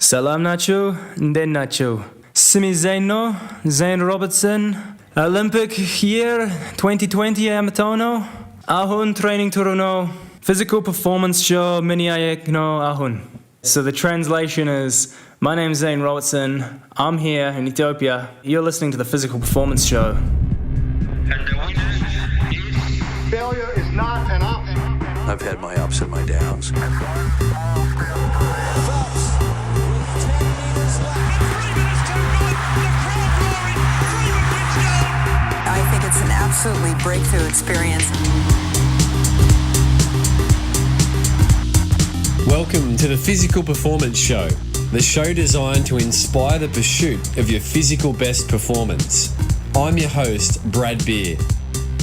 Salam nacho, nden nacho. Simi Zane Robertson. Olympic year 2020 Amatono. Ahun training Turuno. Physical performance show mini ayek no ahun. So the translation is, my name is Zane Robertson. I'm here in Ethiopia. You're listening to the Physical Performance Show. And the winner is... Failure is not an option. I've had my ups and my downs. I think it's an absolutely breakthrough experience. Welcome to the Physical Performance Show, the show designed to inspire the pursuit of your physical best performance. I'm your host, Brad Beer.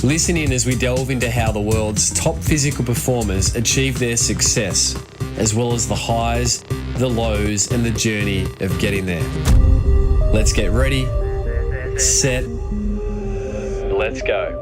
Listen in as we delve into how the world's top physical performers achieve their success, as well as the highs, the lows, and the journey of getting there. Let's get ready, set, let's go.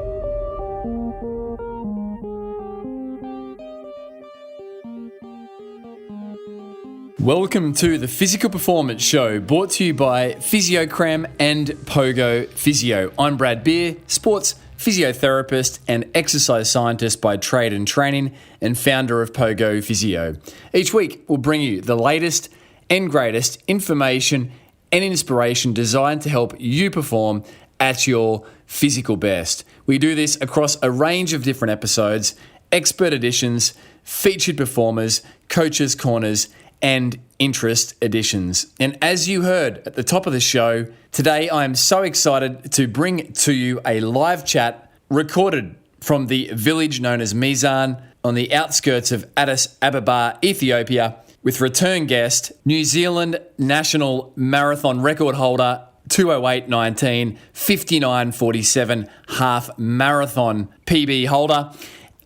Welcome to the Physical Performance Show, brought to you by Physiocram and Pogo Physio. I'm Brad Beer, sports physiotherapist and exercise scientist by trade and training, and founder of Pogo Physio. Each week, we'll bring you the latest and greatest information and inspiration designed to help you perform at your physical best. We do this across a range of different episodes, expert editions, featured performers, coaches' corners, and interest editions. And as you heard at the top of the show, today I am so excited to bring to you a live chat recorded from the village known as Mizan on the outskirts of Addis Ababa, Ethiopia, with return guest, New Zealand national marathon record holder, 2:08:19, 59:47 half marathon PB holder,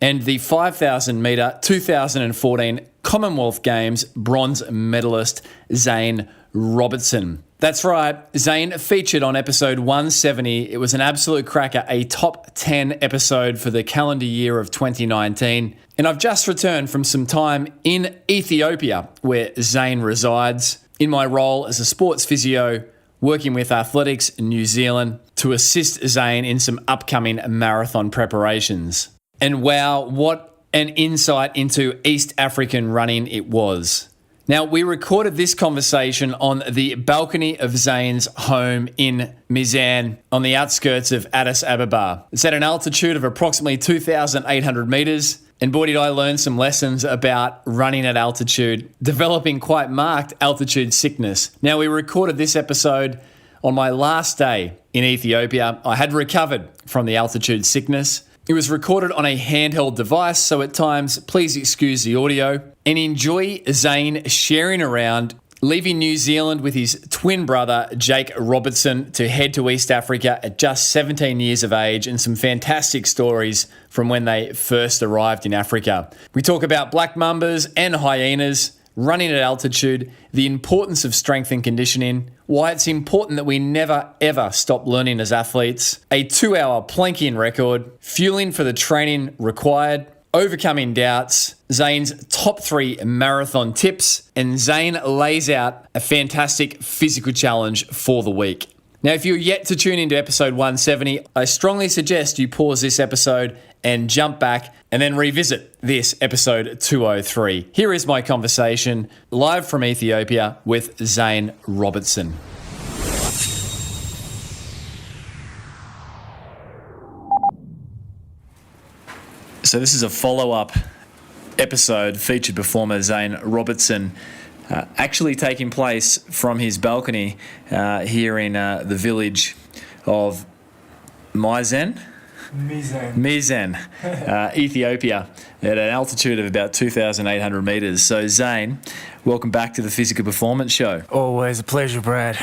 and the 5,000 metre 2014 Commonwealth Games bronze medalist, Zane Robertson. That's right, Zane featured on episode 170. It was an absolute cracker, a top 10 episode for the calendar year of 2019. And I've just returned from some time in Ethiopia, where Zane resides, in my role as a sports physio, working with Athletics in New Zealand to assist Zane in some upcoming marathon preparations. And wow, what an insight into East African running it was. Now, we recorded this conversation on the balcony of Zane's home in Mizan on the outskirts of Addis Ababa. It's at an altitude of approximately 2,800 meters. And boy, did I learn some lessons about running at altitude, developing quite marked altitude sickness. Now, we recorded this episode on my last day in Ethiopia. I had recovered from the altitude sickness. It was recorded on a handheld device, so at times, please excuse the audio and enjoy Zane sharing around, leaving New Zealand with his twin brother, Jake Robertson, to head to East Africa at just 17 years of age, and some fantastic stories from when they first arrived in Africa. We talk about Black Mambas and Hyenas, running at altitude, the importance of strength and conditioning, why it's important that we never ever stop learning as athletes, a 2-hour planking record, fueling for the training required, overcoming doubts, Zane's top 3 marathon tips, and Zane lays out a fantastic physical challenge for the week. Now, if you're yet to tune into episode 170, I strongly suggest you pause this episode and jump back and then revisit this episode 203. Here is my conversation live from Ethiopia with Zane Robertson. So this is a follow-up episode, featured performer Zane Robertson, actually taking place from his balcony here in the village of Mizan, Ethiopia, at an altitude of about 2,800 metres. So Zane, welcome back to the Physical Performance Show. Always a pleasure, Brad.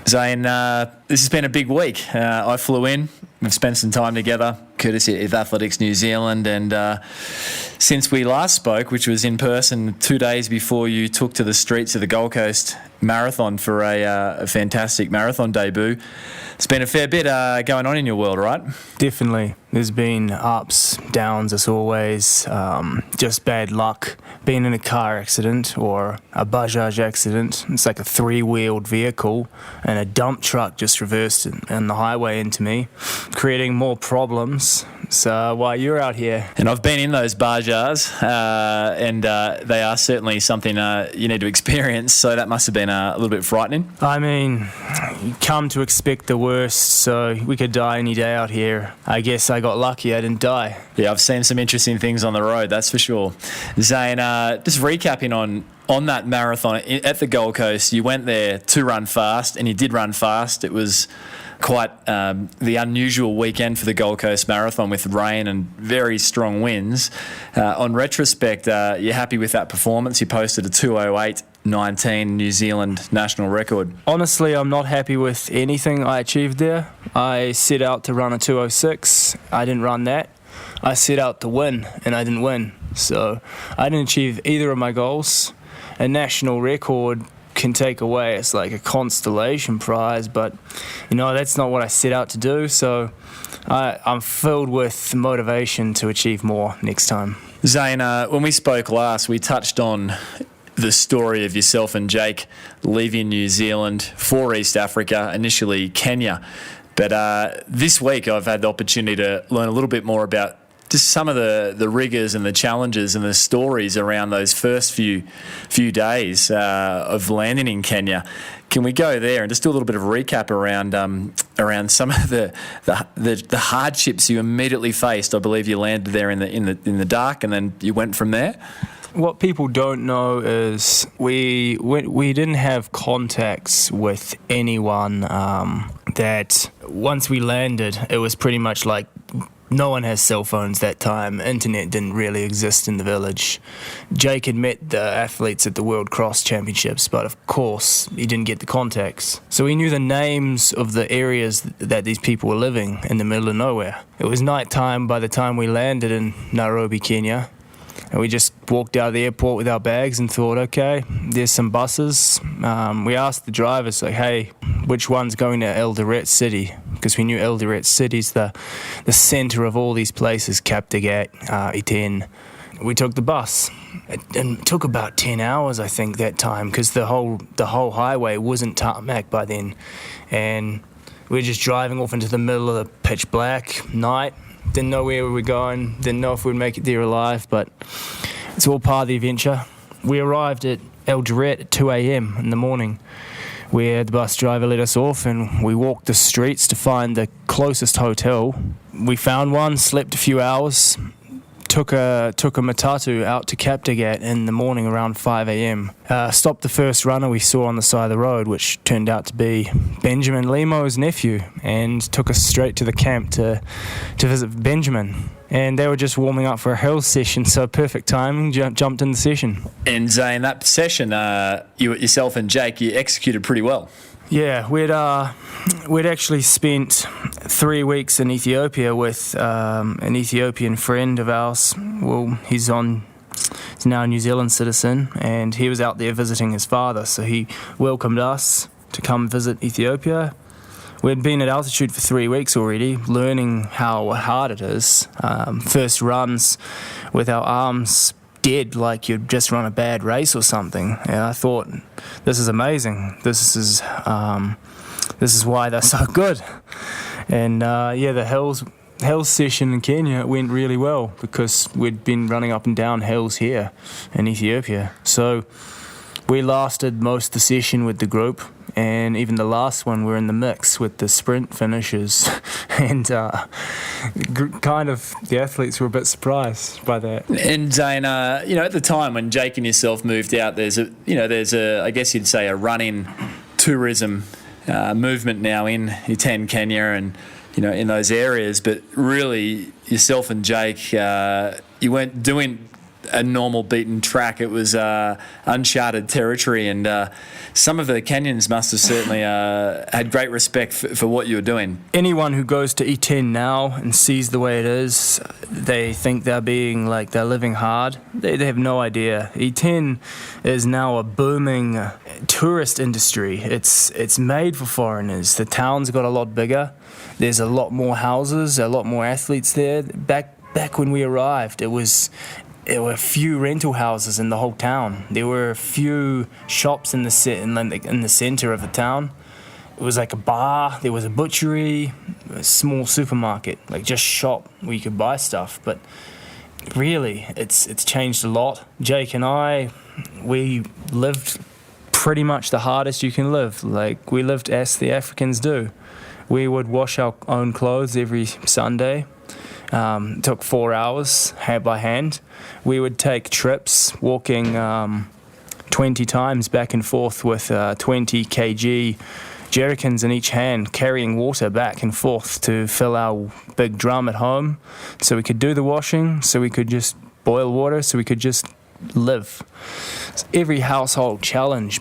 Zane, this has been a big week. I flew in, we've spent some time together. courtesy of Athletics New Zealand. And since we last spoke, which was in person 2 days before you took to the streets of the Gold Coast Marathon for a fantastic marathon debut, it's been a fair bit going on in your world, right? Definitely. There's been ups, downs as always, just bad luck. Being in a car accident or a Bajaj accident, it's like a 3-wheeled vehicle and a dump truck just reversed on the highway into me, creating more problems. So while you're out here. And I've been in those Bajars, and they are certainly something you need to experience, so that must have been a little bit frightening. I mean, you come to expect the worst, so we could die any day out here. I guess I got lucky, I didn't die. Yeah, I've seen some interesting things on the road, that's for sure. Zane, just recapping on that marathon at the Gold Coast, you went there to run fast, and you did run fast. It was quite the unusual weekend for the Gold Coast Marathon with rain and very strong winds. On retrospect, you're happy with that performance? You posted a 2:08.19 New Zealand national record. Honestly, I'm not happy with anything I achieved there. I set out to run a 2:06. I didn't run that. I set out to win, and I didn't win. So I didn't achieve either of my goals. A national record can take away, it's like a constellation prize, but that's not what I set out to do. So I'm filled with motivation to achieve more next time. Zane, when we spoke last, we touched on the story of yourself and Jake leaving New Zealand for East Africa, initially Kenya. But this week I've had the opportunity to learn a little bit more about just some of the rigours and the challenges and the stories around those first few days of landing in Kenya. Can we go there and just do a little bit of recap around some of the hardships you immediately faced? I believe you landed there in the dark, and then you went from there. What people don't know is we didn't have contacts with anyone. That once we landed, it was pretty much like. No one has cell phones that time. Internet didn't really exist in the village. Jake had met the athletes at the World Cross Championships, but of course he didn't get the contacts. So he knew the names of the areas that these people were living in the middle of nowhere. It was night time by the time we landed in Nairobi, Kenya. And we just walked out of the airport with our bags and thought, okay, there's some buses. We asked the drivers, like, hey, which one's going to Eldoret City? Because we knew Eldoret City's the centre of all these places, Kaptagat, Iten. We took the bus. It took about 10 hours, I think, that time, because the whole highway wasn't tarmac by then. And we were just driving off into the middle of the pitch black night. Didn't know where we were going, didn't know if we'd make it there alive, but it's all part of the adventure. We arrived at Eldoret at 2 a.m. in the morning, where the bus driver let us off, and we walked the streets to find the closest hotel. We found one, slept a few hours, took a matatu out to Kaptagat in the morning around 5 a.m. Stopped the first runner we saw on the side of the road, which turned out to be Benjamin Limo's nephew, and took us straight to the camp to visit Benjamin. And they were just warming up for a hill session, so perfect timing, jumped in the session. And Zane, that session, yourself and Jake, you executed pretty well. Yeah, we'd actually spent 3 weeks in Ethiopia with an Ethiopian friend of ours. Well, he's now a New Zealand citizen, and he was out there visiting his father, so he welcomed us to come visit Ethiopia. We'd been at altitude for 3 weeks already, learning how hard it is. First runs with our arms dead, like you'd just run a bad race or something. And I thought, this is amazing. This is why they're so good. And the hills session in Kenya went really well because we'd been running up and down hills here in Ethiopia. So we lasted most of the session with the group, and even the last one we're in the mix with the sprint finishers. And kind of the athletes were a bit surprised by that. And Zane, at the time when Jake and yourself moved out, there's a I guess you'd say a running tourism movement now in Iten, Kenya, and in those areas. But really, yourself and Jake, you weren't doing a normal beaten track. It was uncharted territory, and some of the Kenyans must have certainly had great respect for what you were doing. Anyone who goes to E10 now and sees the way it is, they think they're living hard. They have no idea. E10 is now a booming tourist industry. It's made for foreigners. The town's got a lot bigger. There's a lot more houses, a lot more athletes there. Back when we arrived, there were a few rental houses in the whole town. There were a few shops in the center of the town. It was like a bar, there was a butchery, a small supermarket, like just shop where you could buy stuff. But really, it's changed a lot. Jake and I, we lived pretty much the hardest you can live. Like, we lived as the Africans do. We would wash our own clothes every Sunday. It took 4 hours, hand by hand. We would take trips, walking 20 times back and forth with 20 kg jerrycans in each hand, carrying water back and forth to fill our big drum at home, so we could do the washing, so we could just boil water, so we could just live. Every household challenge.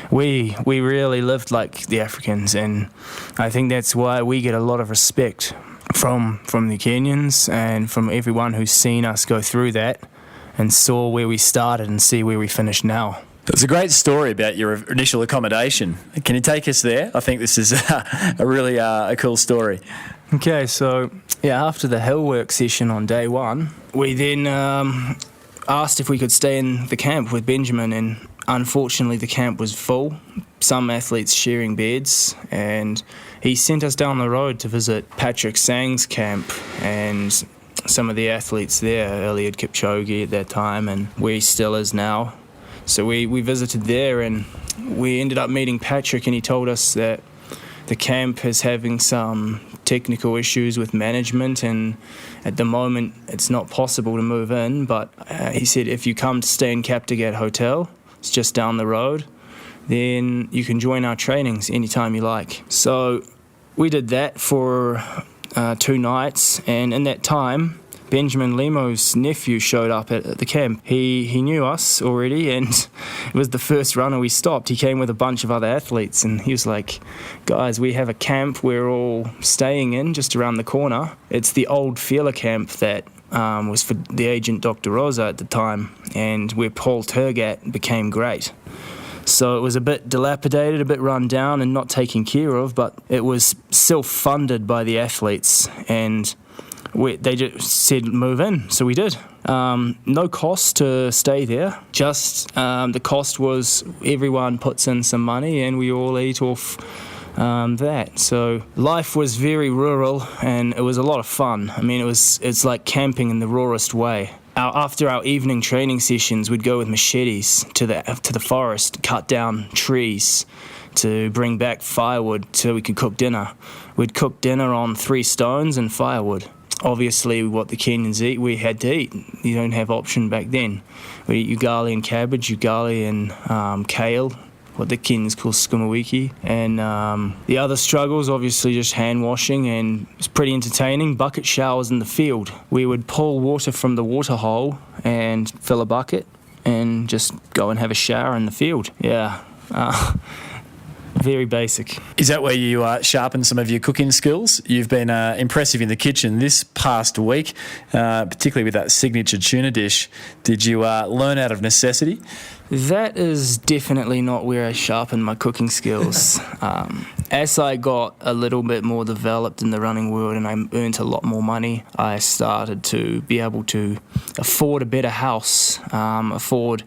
We really lived like the Africans, and I think that's why we get a lot of respect from the Kenyans and from everyone who's seen us go through that and saw where we started and see where we finished now. It's a great story about your initial accommodation. Can you take us there? I think this is a really a cool story. Okay, so after the hill work session on day one, we then asked if we could stay in the camp with Benjamin, and unfortunately the camp was full, some athletes sharing beds, and he sent us down the road to visit Patrick Sang's camp and some of the athletes there, Eliud Kipchoge at that time, and where he still is now. So we visited there, and we ended up meeting Patrick, and he told us that the camp is having some technical issues with management, and at the moment it's not possible to move in, but he said if you come to stay in Kaptagat Hotel, it's just down the road, then you can join our trainings anytime you like. So we did that for 2 nights, and in that time Benjamin Lemo's nephew showed up at the camp. He knew us already, and it was the first runner we stopped. He came with a bunch of other athletes, and he was like, guys, we have a camp we're all staying in just around the corner. It's the old Fela camp that was for the agent Dr. Rosa at the time, and where Paul Turgat became great. So it was a bit dilapidated, a bit run down and not taken care of, but it was self-funded by the athletes, and they just said move in, so we did. No cost to stay there, just the cost was everyone puts in some money and we all eat off that. So life was very rural, and it was a lot of fun. I mean, it's like camping in the rawest way. After our evening training sessions, we'd go with machetes to the forest, cut down trees to bring back firewood so we could cook dinner. We'd cook dinner on 3 stones and firewood. Obviously, what the Kenyans eat, we had to eat. You don't have option back then. We eat ugali and cabbage, ugali and kale, what the Kenyans call sukuma wiki. And the other struggles, obviously just hand washing, and it's pretty entertaining. Bucket showers in the field. We would pull water from the water hole and fill a bucket and just go and have a shower in the field. Yeah. Very basic. Is that where you sharpen some of your cooking skills? You've been impressive in the kitchen this past week, particularly with that signature tuna dish. Did you learn out of necessity? That is definitely not where I sharpened my cooking skills. As I got a little bit more developed in the running world and I earned a lot more money, I started to be able to afford a better house, afford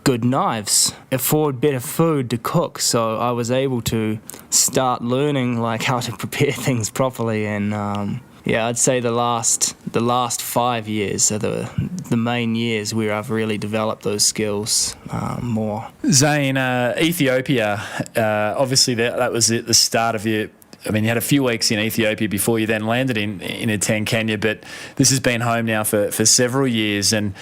good knives, afford better food to cook, so I was able to start learning like how to prepare things properly. And I'd say the last 5 years are the main years where I've really developed those skills more. Zane, Ethiopia, obviously that was at the start of your. I mean, you had a few weeks in Ethiopia before you then landed in Kenya, but this has been home now for several years. And,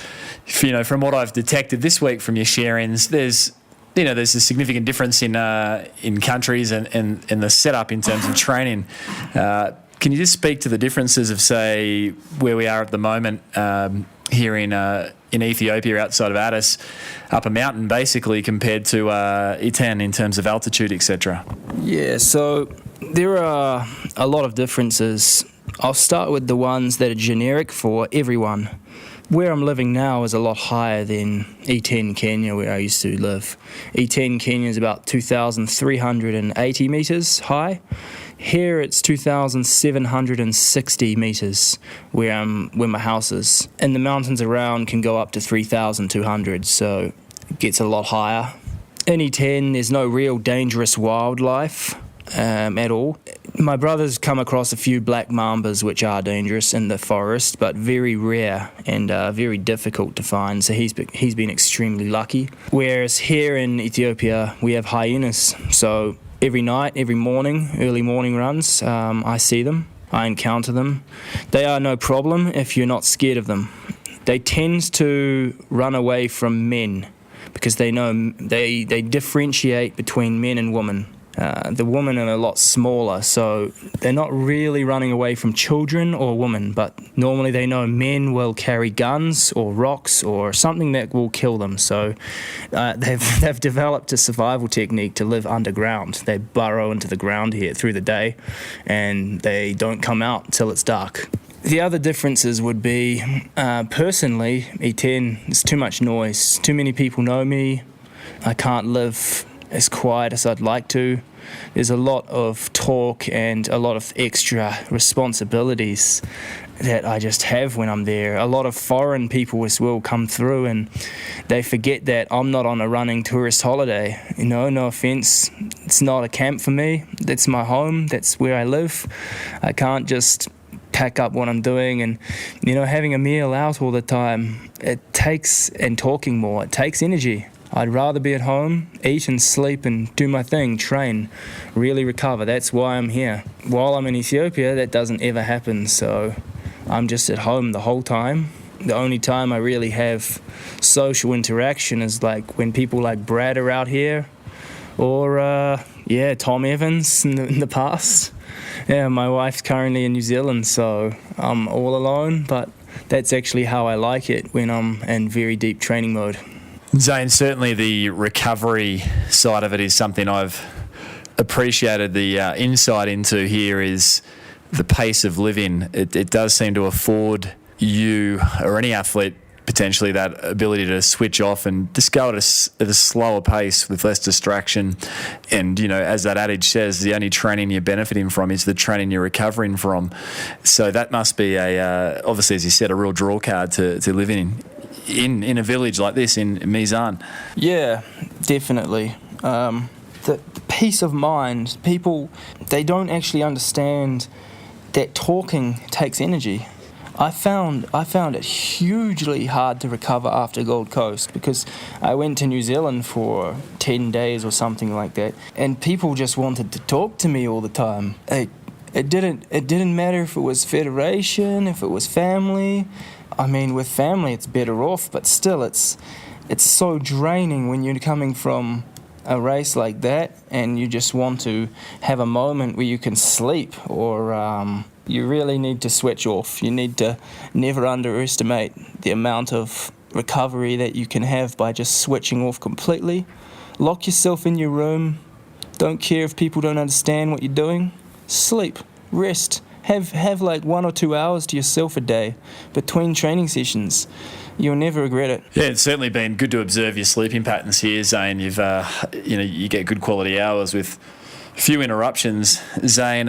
from what I've detected this week from your share-ins, there's a significant difference in countries and the setup in terms of training. Can you just speak to the differences of, say, where we are at the moment here in in Ethiopia outside of Addis, up a mountain basically, compared to Iten in terms of altitude, etc.? Yeah, so there are a lot of differences. I'll start with the ones that are generic for everyone. Where I'm living now is a lot higher than E10 Kenya, where I used to live. E10 Kenya is about 2,380 metres high. Here it's 2,760 metres where my house is. And the mountains around can go up to 3,200, so it gets a lot higher. In E10 there's no real dangerous wildlife at all. My brother's come across a few black mambas which are dangerous in the forest, but very rare and very difficult to find, so he's been extremely lucky. Whereas here in Ethiopia we have hyenas, so every night, every morning, early morning runs, I see them, I encounter them. They are no problem if you're not scared of them. They tend to run away from men because they know they differentiate between men and women. The women are a lot smaller, so they're not really running away from children or women, but normally they know men will carry guns or rocks or something that will kill them. So they've developed a survival technique to live underground. They burrow into the ground here through the day, and they don't come out till it's dark. The other differences would be, personally, E10, there's too much noise. Too many people know me. I can't live as quiet as I'd like to. There's a lot of talk and a lot of extra responsibilities that I just have when I'm there. A lot of foreign people as well come through, and they forget that I'm not on a running tourist holiday. No offence, it's not a camp for me. That's my home, that's where I live. I can't just pack up what I'm doing and, having a meal out all the time. And talking more, it takes energy. I'd rather be at home, eat and sleep and do my thing, train, really recover. That's why I'm here. While I'm in Ethiopia, that doesn't ever happen, so I'm just at home the whole time. The only time I really have social interaction is like when people like Brad are out here, or Tom Evans in the past. Yeah, my wife's currently in New Zealand, so I'm all alone, but that's actually how I like it when I'm in very deep training mode. Zane, certainly the recovery side of it is something I've appreciated. The insight into here is the pace of living. It does seem to afford you, or any athlete, potentially that ability to switch off and just go at a slower pace with less distraction. And, as that adage says, the only training you're benefiting from is the training you're recovering from. So that must be obviously, as you said, a real draw card to live in a village like this in Mizan. Yeah, definitely. The peace of mind, people, they don't actually understand that talking takes energy. I found it hugely hard to recover after Gold Coast, because I went to New Zealand for 10 days or something like that, and people just wanted to talk to me all the time. It didn't matter if it was federation, if it was family. I mean, with family it's better off, but still it's so draining when you're coming from a race like that and you just want to have a moment where you can sleep, or you really need to switch off. You need to never underestimate the amount of recovery that you can have by just switching off completely. Lock yourself in your room. Don't care if people don't understand what you're doing. Sleep, rest. Have like 1 or 2 hours to yourself a day between training sessions. You'll never regret it. Yeah, it's certainly been good to observe your sleeping patterns here, Zane. You've you get good quality hours with few interruptions. Zane,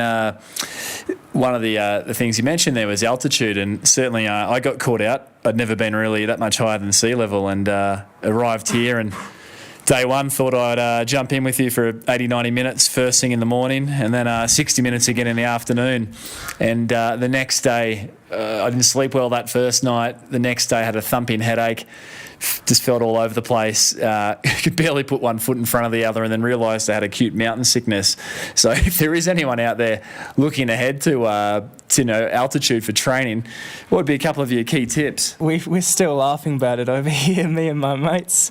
one of the things you mentioned there was altitude, and certainly I got caught out. I'd never been really that much higher than sea level, and arrived here, and day one thought I'd jump in with you for 80, 90 minutes first thing in the morning, and then 60 minutes again in the afternoon. And the next day, I didn't sleep well that first night. The next day I had a thumping headache, just felt all over the place, could barely put one foot in front of the other, and then realised I had acute mountain sickness. So if there is anyone out there looking ahead to altitude for training, what would be a couple of your key tips? We're still laughing about it over here, me and my mates.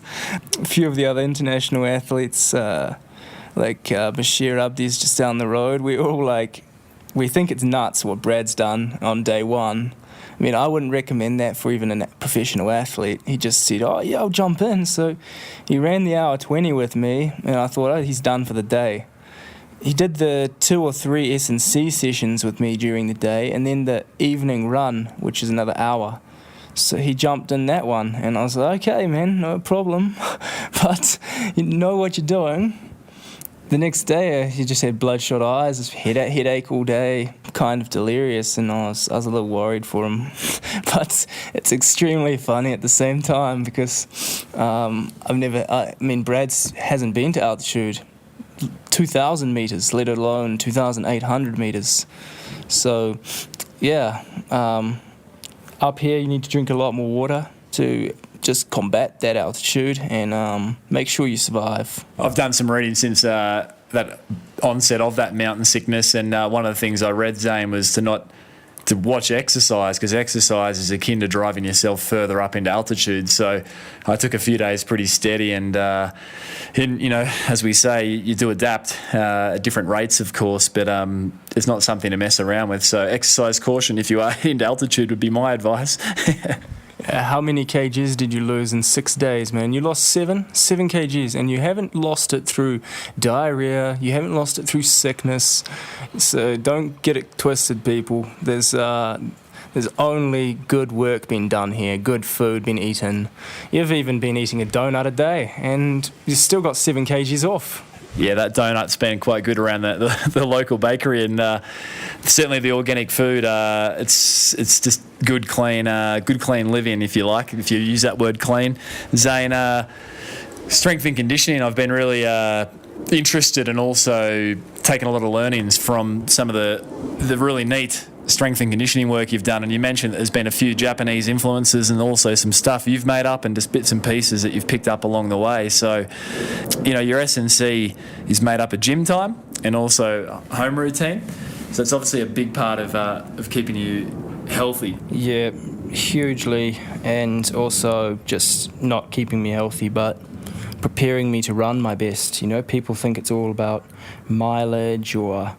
A few of the other international athletes, like Bashir Abdi's just down the road, we're all like, we think it's nuts what Brad's done on day one. I mean, I wouldn't recommend that for even a professional athlete. He just said, oh, yeah, I'll jump in. So he ran the hour 20 with me, and I thought, oh, he's done for the day. He did the 2 or 3 S&C sessions with me during the day, and then the evening run, which is another hour. So he jumped in that one, and I was like, okay, man, no problem. But you know what you're doing. The next day, he just had bloodshot eyes, headache all day, kind of delirious, and I was a little worried for him. But it's extremely funny at the same time because Brad hasn't been to altitude, 2,000 meters, let alone 2,800 meters. So, yeah, up here you need to drink a lot more water to just combat that altitude and make sure you survive. I've done some reading since that onset of that mountain sickness, and one of the things I read, Zane, was to watch exercise, because exercise is akin to driving yourself further up into altitude. So I took a few days pretty steady, and as we say, you do adapt at different rates, of course, but it's not something to mess around with. So exercise caution if you are into altitude would be my advice. How many kgs did you lose in 6 days, man? You lost 7 kgs, and you haven't lost it through diarrhea. You haven't lost it through sickness. So don't get it twisted, people. There's only good work being done here, good food being eaten. You've even been eating a donut a day, and you've still got 7 kgs off. Yeah, that donut's been quite good around the local bakery, and certainly the organic food. It's just good, clean living, if you like, if you use that word clean. Zane, strength and conditioning, I've been really interested and also taken a lot of learnings from some of the really neat strength and conditioning work you've done, and you mentioned that there's been a few Japanese influences and also some stuff you've made up and just bits and pieces that you've picked up along the way. So, your S&C is made up of gym time and also home routine. So it's obviously a big part of keeping you healthy. Yeah, hugely, and also just not keeping me healthy, but preparing me to run my best. People think it's all about mileage or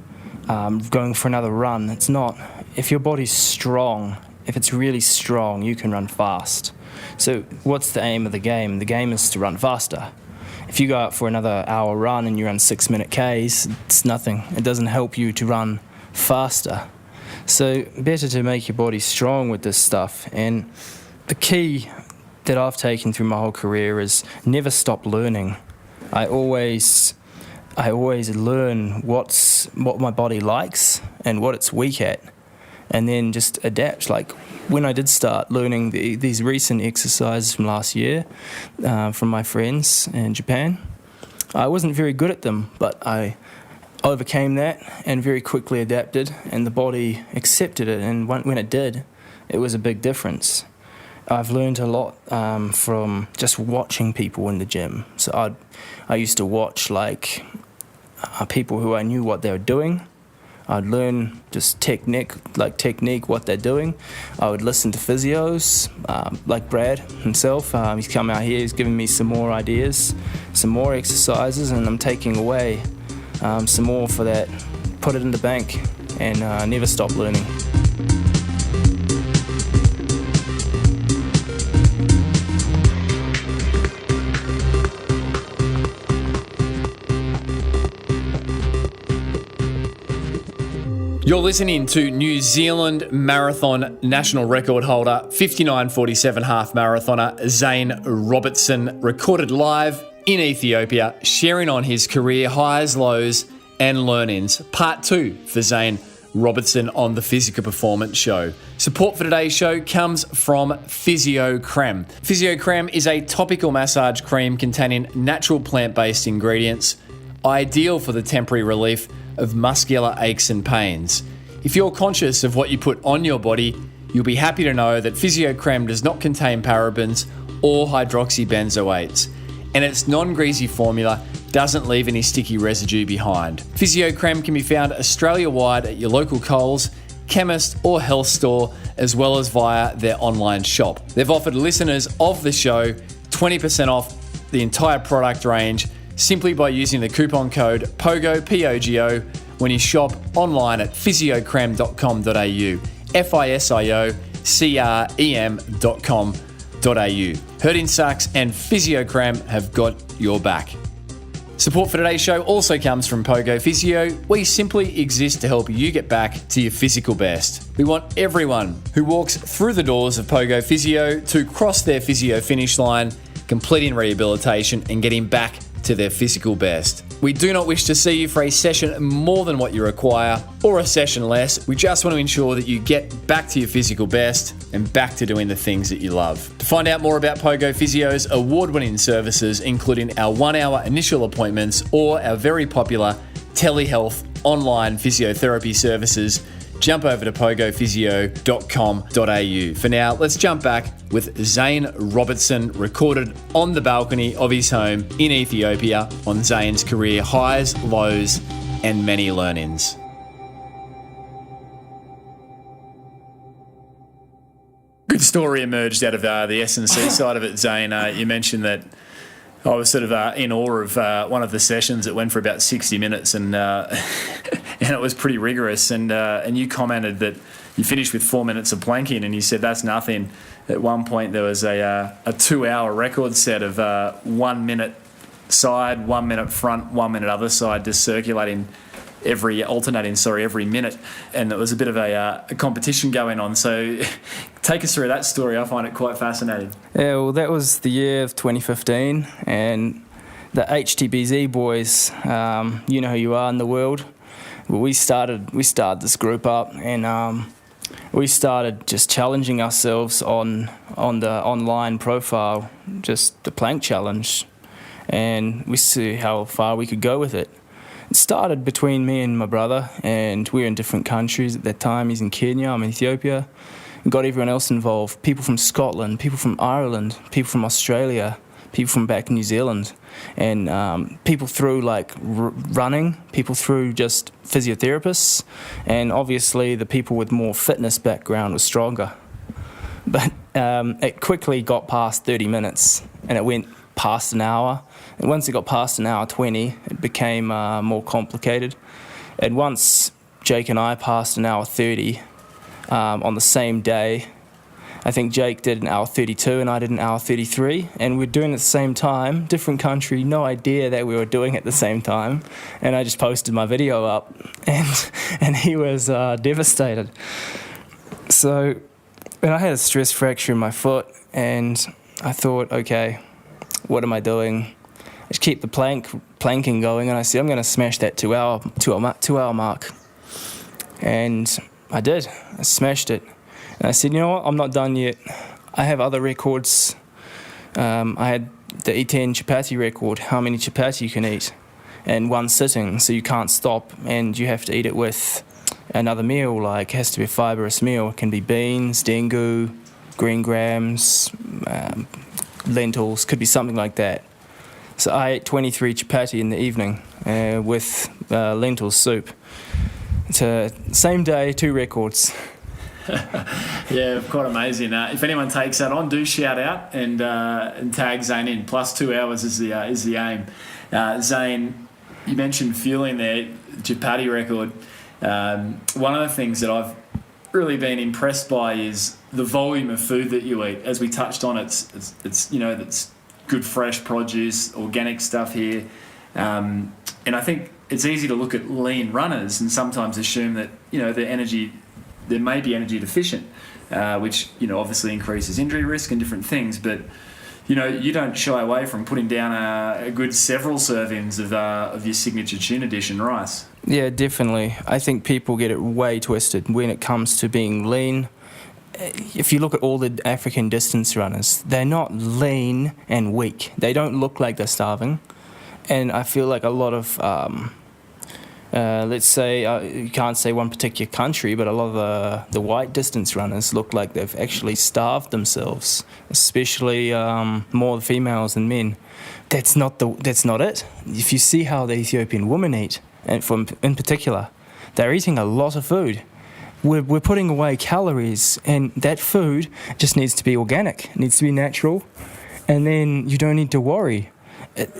going for another run. It's not. If your body's strong, if it's really strong, you can run fast. So what's the aim of the game? The game is to run faster. If you go out for another hour run and you run 6-minute Ks, it's nothing. It doesn't help you to run faster. So better to make your body strong with this stuff. And the key that I've taken through my whole career is never stop learning. I always learn what my body likes and what it's weak at, and then just adapt. Like when I did start learning these recent exercises from last year from my friends in Japan, I wasn't very good at them, but I overcame that and very quickly adapted, and the body accepted it, and when it did, it was a big difference. I've learned a lot from just watching people in the gym. So I used to watch people who I knew what they were doing. I'd learn just technique, what they're doing. I would listen to physios, like Brad himself. He's come out here, he's given me some more ideas, some more exercises, and I'm taking away some more for that, put it in the bank, and never stop learning. You're listening to New Zealand Marathon national record holder, 59:47 half marathoner Zane Robertson, recorded live in Ethiopia, sharing on his career highs, lows, and learnings. Part 2 for Zane Robertson on the Physical Performance Show. Support for today's show comes from Physio Creme. Physio Creme is a topical massage cream containing natural plant-based ingredients, ideal for the temporary relief of muscular aches and pains. If you're conscious of what you put on your body, you'll be happy to know that Physio Creme does not contain parabens or hydroxybenzoates, and its non-greasy formula doesn't leave any sticky residue behind. Physio Creme can be found Australia-wide at your local Coles, chemist or health store, as well as via their online shop. They've offered listeners of the show 20% off the entire product range simply by using the coupon code POGO, P-O-G-O, when you shop online at physiocreme.com.au, FISIO Herding Sacks and Physiocram have got your back. Support for today's show also comes from Pogo Physio. We simply exist to help you get back to your physical best. We want everyone who walks through the doors of Pogo Physio to cross their physio finish line, completing rehabilitation and getting back to their physical best. We do not wish to see you for a session more than what you require or a session less. We just want to ensure that you get back to your physical best and back to doing the things that you love. To find out more about Pogo Physio's award-winning services, including our 1-hour initial appointments or our very popular telehealth online physiotherapy services, jump over to pogophysio.com.au. For now, let's jump back with Zane Robertson, recorded on the balcony of his home in Ethiopia on Zane's career highs, lows, and many learnings. Good story emerged out of the S&C side of it, Zane. You mentioned that I was sort of in awe of one of the sessions that went for about 60 minutes and it was pretty rigorous. And you commented that you finished with 4 minutes of planking and you said that's nothing. At one point there was a 2-hour record set of 1 minute side, 1 minute front, 1 minute other side, just circulating every minute. And there was a bit of a competition going on. So take us through that story. I find it quite fascinating. Yeah, well, that was the year of 2015, and the HTBZ boys, you know who you are in the world. Well, we started this group up, and we started just challenging ourselves on the online profile, just the plank challenge, and we see how far we could go with it. It started between me and my brother, and we were in different countries at that time. He's in Kenya, I'm in Ethiopia. And got everyone else involved, people from Scotland, people from Ireland, people from Australia, people from back in New Zealand, and people through like running, people through just physiotherapists, and obviously the people with more fitness background were stronger. But it quickly got past 30 minutes, and it went past an hour. And once it got past an hour 20, it became more complicated. And once Jake and I passed an hour 30 on the same day, I think Jake did an hour 32 and I did an hour 33, and we're doing it at the same time, different country, no idea that we were doing it at the same time. And I just posted my video up, and he was devastated. So, and I had a stress fracture in my foot, and I thought, okay, what am I doing? Just keep the planking going, and I said I'm going to smash that 2 hour mark, and I did. I smashed it, and I said, you know what? I'm not done yet. I have other records. I had the E10 chapati record, how many chapati you can eat in one sitting, so you can't stop, and you have to eat it with another meal. Like, it has to be a fibrous meal. It can be beans, dengu, green grams, lentils, could be something like that. So I ate 23 chapati in the evening with lentil soup. So same day, 2 records. Yeah, quite amazing. If anyone takes that on, do shout out and tag Zane in. Plus 2 hours is the aim. Zane, you mentioned fueling there, chapati record. One of the things that I've really been impressed by is the volume of food that you eat. As we touched on, it's you know, that's good fresh produce, organic stuff here, and I think it's easy to look at lean runners and sometimes assume that, you know, they may be energy deficient, which, you know, obviously increases injury risk and different things. But, you know, you don't shy away from putting down a good several servings of your signature tuna dish and rice. Yeah, definitely. I think people get it way twisted when it comes to being lean. If you look at all the African distance runners, they're not lean and weak. They don't look like they're starving. And I feel like a lot of, let's say, you can't say one particular country, but a lot of the white distance runners look like they've actually starved themselves, especially more females than men. That's not it. If you see how the Ethiopian women eat, and in particular, they're eating a lot of food. We're putting away calories, and that food just needs to be organic. It needs to be natural, and then you don't need to worry.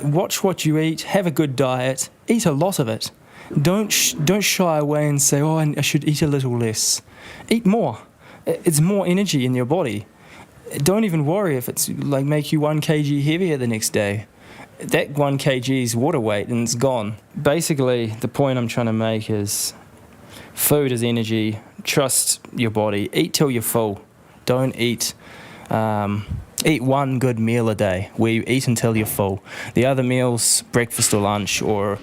Watch what you eat, have a good diet, eat a lot of it. Don't shy away and say, oh, I should eat a little less. Eat more. it's more energy in your body. Don't even worry if it's like make you 1 kg heavier the next day. That 1 kg is water weight and it's gone. Basically, the point I'm trying to make is food is energy. Trust your body. Eat till you're full. Don't eat one good meal a day where you eat until you're full. The other meals, breakfast or lunch or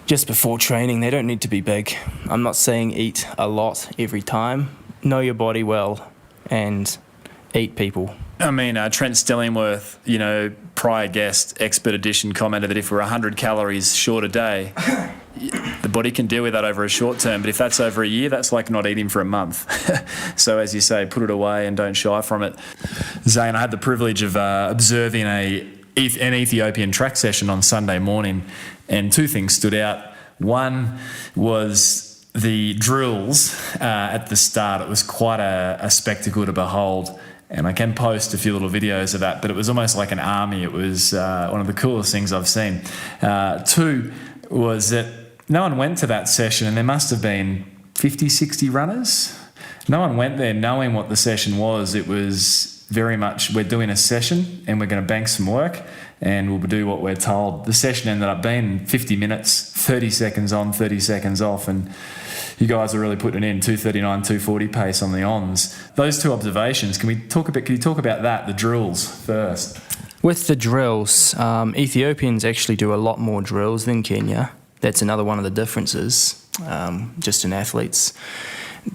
just before training, they don't need to be big. I'm not saying eat a lot every time. Know your body well and eat people. I mean, Trent Stillingworth, prior guest, expert edition, commented that if we're 100 calories short a day, the body can deal with that over a short term. But if that's over a year, that's like not eating for a month. So as you say, put it away and don't shy from it. Zane, I had the privilege of observing an Ethiopian track session on Sunday morning, and 2 things stood out. One was the drills at the start. It was quite a spectacle to behold. And I can post a few little videos of that, but it was almost like an army. It was one of the coolest things I've seen. 2 was that no one went to that session, and there must have been 50, 60 runners. No one went there knowing what the session was. It was very much, we're doing a session and we're going to bank some work and we'll do what we're told. The session ended up being 50 minutes, 30 seconds on, 30 seconds off, and you guys are really putting it in 239, 240 pace on the ons. Those 2 observations, can you talk about that, the drills first? With the drills, Ethiopians actually do a lot more drills than Kenya. That's another one of the differences, just in athletes.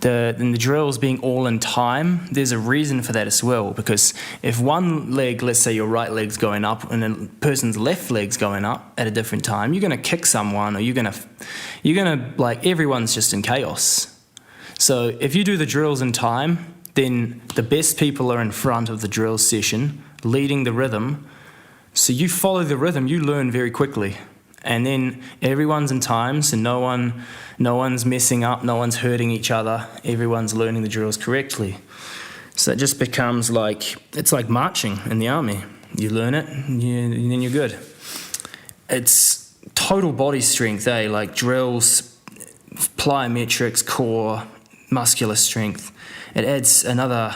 The drills being all in time, there's a reason for that as well, because if one leg, let's say your right leg's going up and a person's left leg's going up at a different time, you're going to kick someone, or you're going to like, everyone's just in chaos. So if you do the drills in time, then the best people are in front of the drill session, leading the rhythm. So you follow the rhythm, you learn very quickly. And then everyone's in time, so no one's messing up, no one's hurting each other, everyone's learning the drills correctly. So it just becomes it's like marching in the army. You learn it, and then you're good. It's total body strength, like drills, plyometrics, core, muscular strength. It adds another,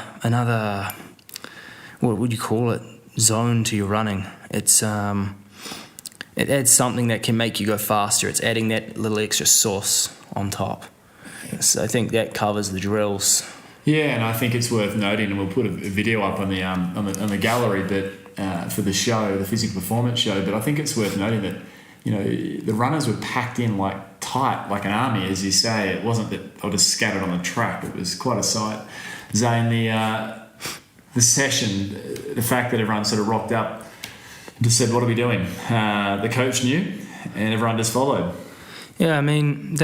what would you call it, zone to your running. It adds something that can make you go faster. It's adding that little extra sauce on top. So I think that covers the drills. Yeah, and I think it's worth noting, and we'll put a video up on the gallery, but for the show, the physical performance show. But I think it's worth noting that the runners were packed in tight, like an army, as you say. It wasn't that they were just scattered on the track. It was quite a sight. Zane, the session, the fact that everyone sort of rocked up, just said, what are we doing? The coach knew, and everyone just followed. Yeah, I mean,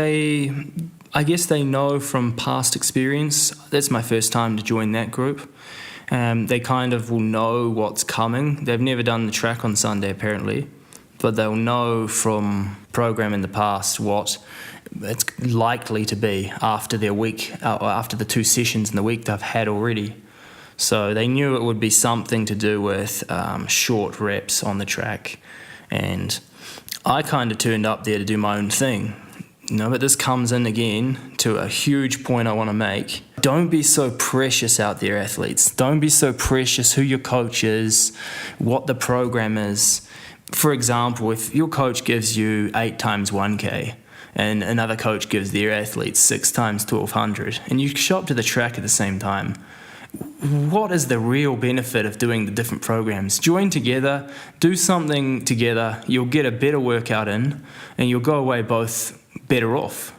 I guess they know from past experience. That's my first time to join that group. They kind of will know what's coming. They've never done the track on Sunday, apparently, but they'll know from program in the past what it's likely to be after their week, or after the 2 sessions in the week they've had already. So they knew it would be something to do with short reps on the track. And I kind of turned up there to do my own thing. But this comes in again to a huge point I want to make. Don't be so precious out there, athletes. Don't be so precious who your coach is, what the program is. For example, if your coach gives you 8 times 1K and another coach gives their athletes 6 times 1200, and you show up to the track at the same time, what is the real benefit of doing the different programs? Join together, do something together, you'll get a better workout in, and you'll go away both better off.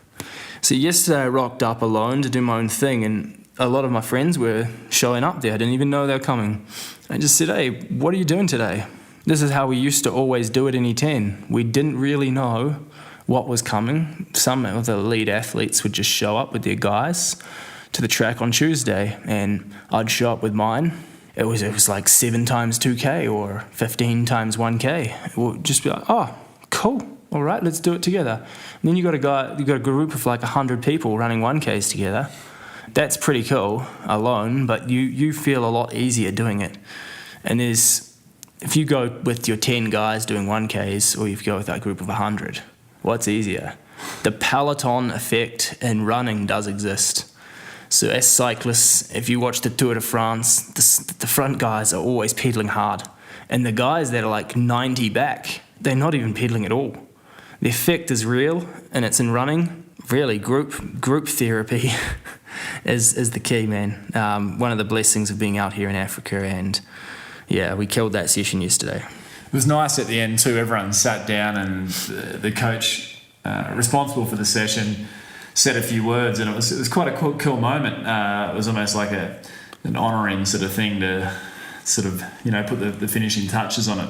So yesterday I rocked up alone to do my own thing, and a lot of my friends were showing up there. I didn't even know they were coming. I just said, hey, what are you doing today? This is how we used to always do it in E10. We didn't really know what was coming. Some of the lead athletes would just show up with their guys to the track on Tuesday, and I'd show up with mine. It was like 7 times 2K or 15 times 1K. It would just be like, oh, cool. All right, let's do it together. And then you got a group of like 100 people running 1Ks together. That's pretty cool alone, but you feel a lot easier doing it. And if you go with your 10 guys doing 1Ks, or if you go with that group of 100, what's easier? The peloton effect in running does exist. So as cyclists, if you watch the Tour de France, the front guys are always pedaling hard. And the guys that are like 90 back, they're not even pedaling at all. The effect is real, and it's in running. Really, group therapy is the key, man. One of the blessings of being out here in Africa, and yeah, we killed that session yesterday. It was nice at the end too. Everyone sat down, and the coach responsible for the session said a few words, and it was quite a cool moment. It was almost like an honouring sort of thing to sort of, put the finishing touches on it.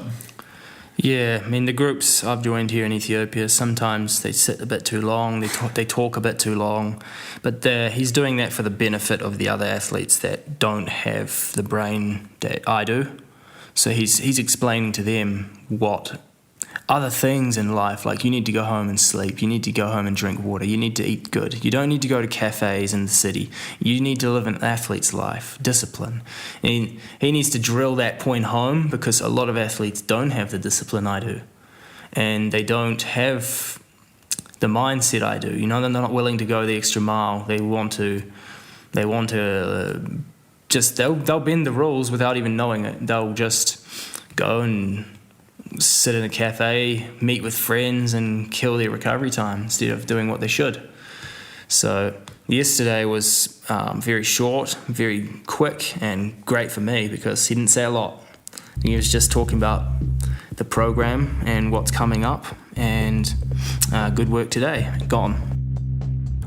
Yeah, I mean, the groups I've joined here in Ethiopia, sometimes they sit a bit too long, they talk a bit too long, but he's doing that for the benefit of the other athletes that don't have the brain that I do. So he's explaining to them what other things in life, like you need to go home and sleep, you need to go home and drink water, you need to eat good, you don't need to go to cafes in the city, you need to live an athlete's life, discipline. And he needs to drill that point home, because a lot of athletes don't have the discipline I do, and they don't have the mindset I do. They're not willing to go the extra mile. They'll bend the rules without even knowing it. They'll just go and sit in a cafe, meet with friends, and kill their recovery time instead of doing what they should. So yesterday was very short, very quick, and great for me because he didn't say a lot. He was just talking about the program and what's coming up, and good work today. Gone.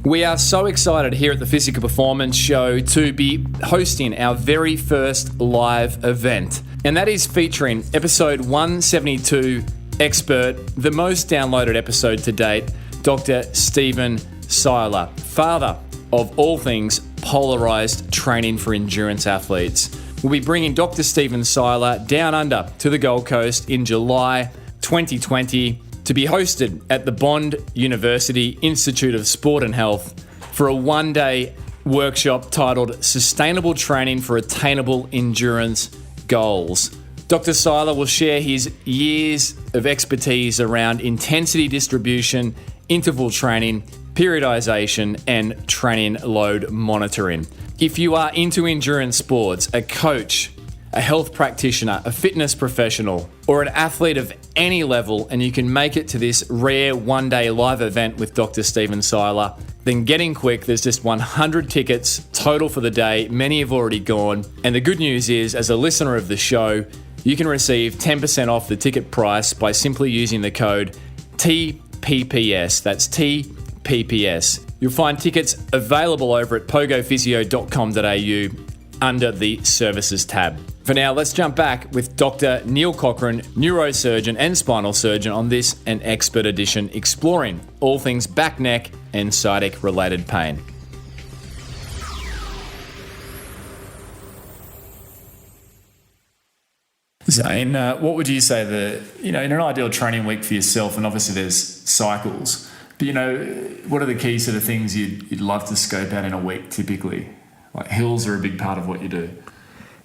We are so excited here at the Physical Performance Show to be hosting our very first live event. And that is featuring episode 172 expert, the most downloaded episode to date, Dr. Stephen Seiler, father of all things polarized training for endurance athletes. We'll be bringing Dr. Stephen Seiler down under to the Gold Coast in July 2020 to be hosted at the Bond University Institute of Sport and Health for a one-day workshop titled Sustainable Training for Attainable Endurance Goals. Dr. Seiler will share his years of expertise around intensity distribution, interval training, periodization, and training load monitoring. If you are into endurance sports, a coach, a health practitioner, a fitness professional, or an athlete of any level, and you can make it to this rare one-day live event with Dr. Stephen Seiler, then get in quick. There's just 100 tickets total for the day. Many have already gone. And the good news is, as a listener of the show, you can receive 10% off the ticket price by simply using the code TPPS. That's TPPS. You'll find tickets available over at pogophysio.com.au under the Services tab. For now, let's jump back with Dr. Neil Cochran, neurosurgeon and spinal surgeon, on this an expert edition exploring all things back, neck and sciatic related pain. Zane, what would you say in an ideal training week for yourself, and obviously there's cycles, but what are the key sort of things you'd love to scope out in a week typically? Like hills are a big part of what you do.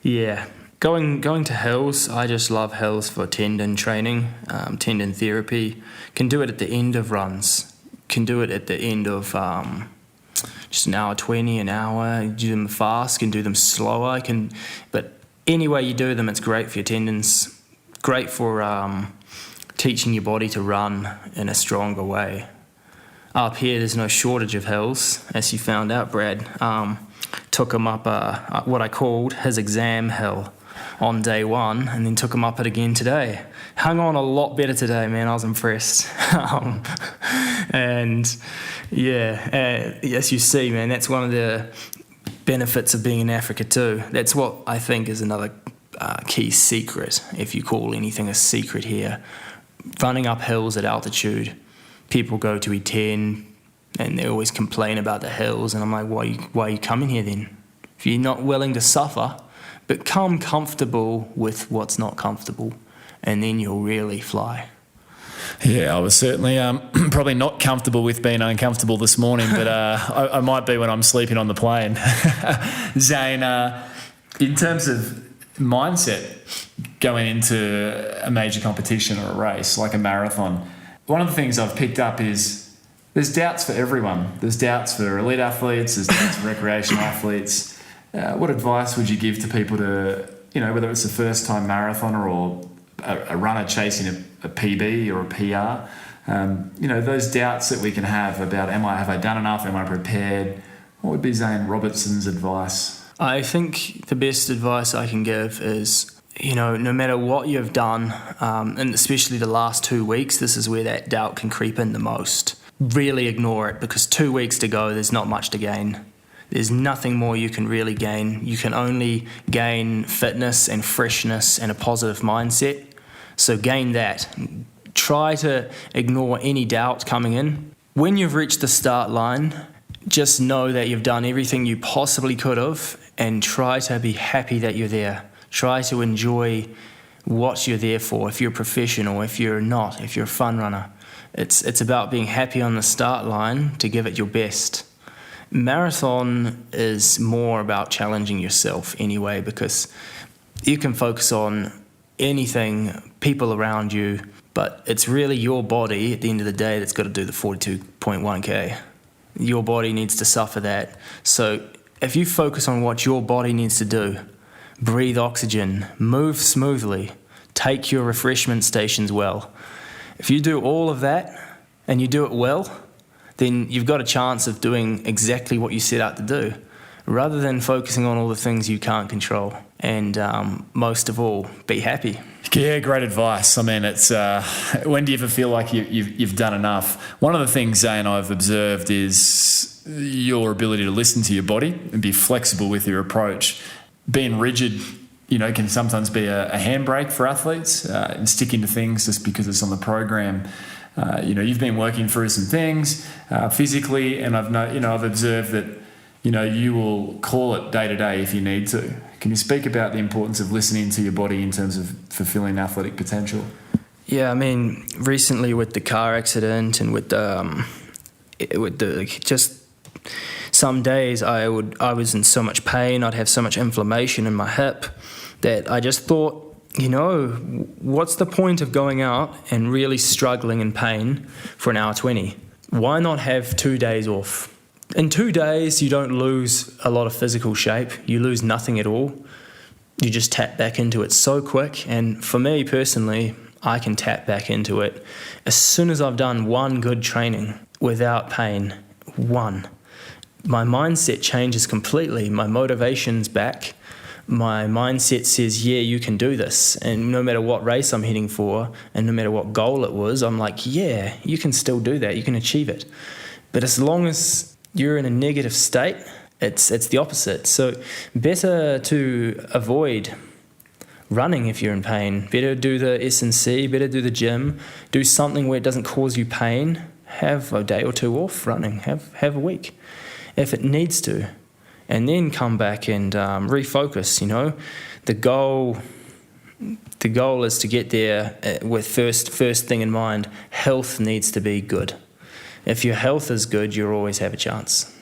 Yeah. Going to hills, I just love hills for tendon training, tendon therapy. Can do it at the end of runs. Can do it at the end of just an hour 20, an hour. Do them fast, can do them slower. But any way you do them, it's great for your tendons. Great for teaching your body to run in a stronger way. Up here, there's no shortage of hills, as you found out, Brad. Took him up what I called his exam hill on day one, and then took him up it again today. Hung on a lot better today, man. I was impressed. And yeah, as you see, man, that's one of the benefits of being in Africa too. That's what I think is another key secret, if you call anything a secret here. Running up hills at altitude. People go to E10 and they always complain about the hills, and I'm like, why are you coming here then? If you're not willing to suffer, become comfortable with what's not comfortable, and then you'll really fly. Yeah, I was certainly probably not comfortable with being uncomfortable this morning, but I might be when I'm sleeping on the plane. Zane, in terms of mindset going into a major competition or a race like a marathon, one of the things I've picked up is there's doubts for everyone. There's doubts for elite athletes. There's doubts for recreational athletes. What advice would you give to people to, whether it's a first-time marathoner or a runner chasing a PB or a PR, those doubts that we can have about, have I done enough? Am I prepared? What would be Zane Robertson's advice? I think the best advice I can give is, no matter what you've done, and especially the last 2 weeks, this is where that doubt can creep in the most. Really ignore it, because 2 weeks to go, there's not much to gain. There's nothing more you can really gain. You can only gain fitness and freshness and a positive mindset. So gain that. Try to ignore any doubt coming in. When you've reached the start line, just know that you've done everything you possibly could have, and try to be happy that you're there. Try to enjoy what you're there for. If you're a professional, if you're not, if you're a fun runner. It's about being happy on the start line to give it your best. Marathon is more about challenging yourself anyway, because you can focus on anything, people around you, but it's really your body at the end of the day that's got to do the 42.1k. Your body needs to suffer that. So if you focus on what your body needs to do, breathe oxygen, move smoothly, take your refreshment stations well. If you do all of that and you do it well, then you've got a chance of doing exactly what you set out to do, rather than focusing on all the things you can't control. And most of all, be happy. Yeah, great advice. I mean, it's when do you ever feel like you've done enough? One of the things, Zane, I've observed is your ability to listen to your body and be flexible with your approach. Being rigid, can sometimes be a handbrake for athletes, and sticking to things just because it's on the program. You've been working through some things physically, and I've observed that you will call it day to day if you need to. Can you speak about the importance of listening to your body in terms of fulfilling athletic potential? Yeah, I mean, recently with the car accident and with the just some days I was in so much pain, I'd have so much inflammation in my hip that I just thought, what's the point of going out and really struggling in pain for an hour 20? Why not have 2 days off? In 2 days, you don't lose a lot of physical shape. You lose nothing at all. You just tap back into it so quick. And for me personally, I can tap back into it as soon as I've done one good training without pain. One. My mindset changes completely. My motivation's back. My mindset says, yeah, you can do this. And no matter what race I'm heading for, and no matter what goal it was, I'm like, yeah, you can still do that. You can achieve it. But as long as you're in a negative state, it's the opposite. So better to avoid running if you're in pain. Better do the S&C, better do the gym. Do something where it doesn't cause you pain. Have a day or two off running. Have a week if it needs to. And then come back and refocus, The goal is to get there with first thing in mind. Health needs to be good. If your health is good, you'll always have a chance.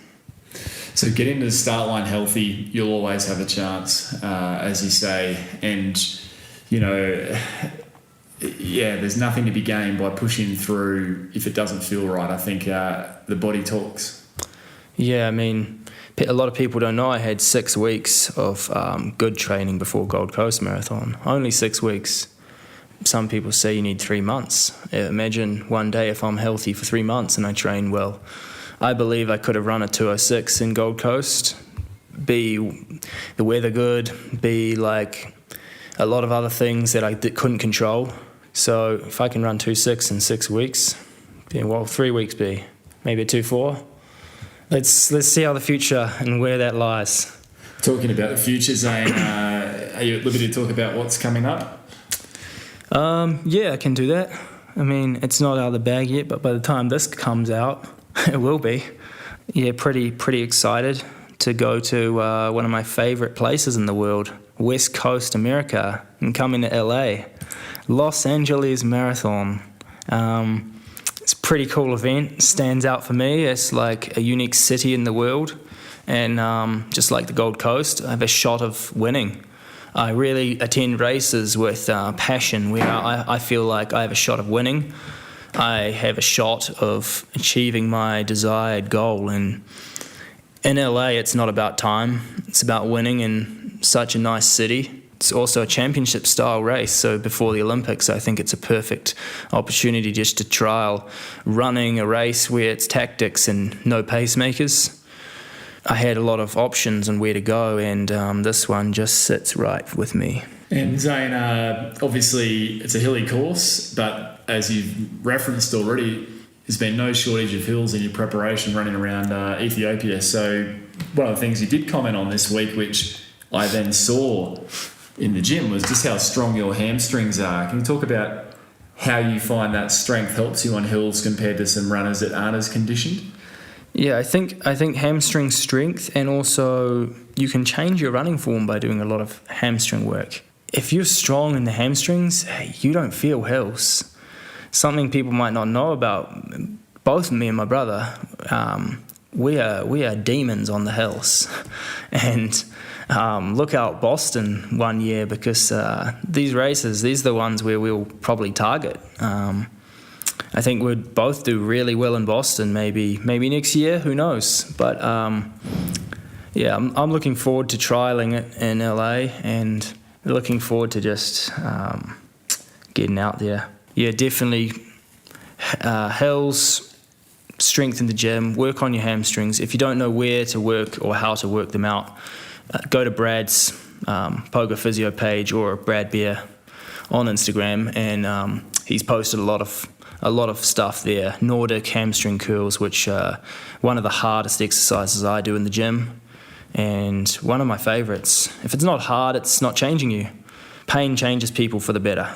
So get into the start line healthy, you'll always have a chance, as you say. And, there's nothing to be gained by pushing through if it doesn't feel right. I think the body talks. Yeah, I mean, a lot of people don't know I had 6 weeks of good training before Gold Coast Marathon. Only 6 weeks. Some people say you need 3 months. Imagine one day if I'm healthy for 3 months and I train well. I believe I could have run a 2:06 in Gold Coast, be the weather good, be like a lot of other things that I couldn't control. So if I can run 2:06 in 6 weeks, then what will 3 weeks be? Maybe a 2:04? Let's see how the future and where that lies. Talking about the future, Zane, are you at liberty to talk about what's coming up? Yeah, I can do that. I mean, it's not out of the bag yet, but by the time this comes out, it will be. Yeah, pretty excited to go to one of my favourite places in the world, West Coast America, and come into LA. Los Angeles Marathon. It's a pretty cool event. Stands out for me. It's like a unique city in the world. And just like the Gold Coast, I have a shot of winning. I really attend races with passion where I feel like I have a shot of winning. I have a shot of achieving my desired goal. And in LA, it's not about time. It's about winning in such a nice city. It's also a championship-style race, so before the Olympics, I think it's a perfect opportunity just to trial running a race where it's tactics and no pacemakers. I had a lot of options on where to go, and this one just sits right with me. And Zane, obviously it's a hilly course, but as you've referenced already, there's been no shortage of hills in your preparation running around Ethiopia. So one of the things you did comment on this week, which I then saw in the gym, was just how strong your hamstrings are. Can you talk about how you find that strength helps you on hills compared to some runners that aren't as conditioned? Yeah, I think hamstring strength, and also you can change your running form by doing a lot of hamstring work. If you're strong in the hamstrings, you don't feel hills. Something people might not know about both me and my brother, we are demons on the hills. And look out Boston one year, because these races, these are the ones where we'll probably target. I think we'd both do really well in Boston, maybe next year, who knows. But yeah, I'm looking forward to trialing it in LA, and looking forward to just getting out there. Yeah, definitely hills, strength in the gym, work on your hamstrings. If you don't know where to work or how to work them out, go to Brad's Pogo Physio page or Brad Beer on Instagram, and he's posted a lot of stuff there. Nordic hamstring curls, which are one of the hardest exercises I do in the gym, and one of my favourites. If it's not hard, it's not changing you. Pain changes people for the better.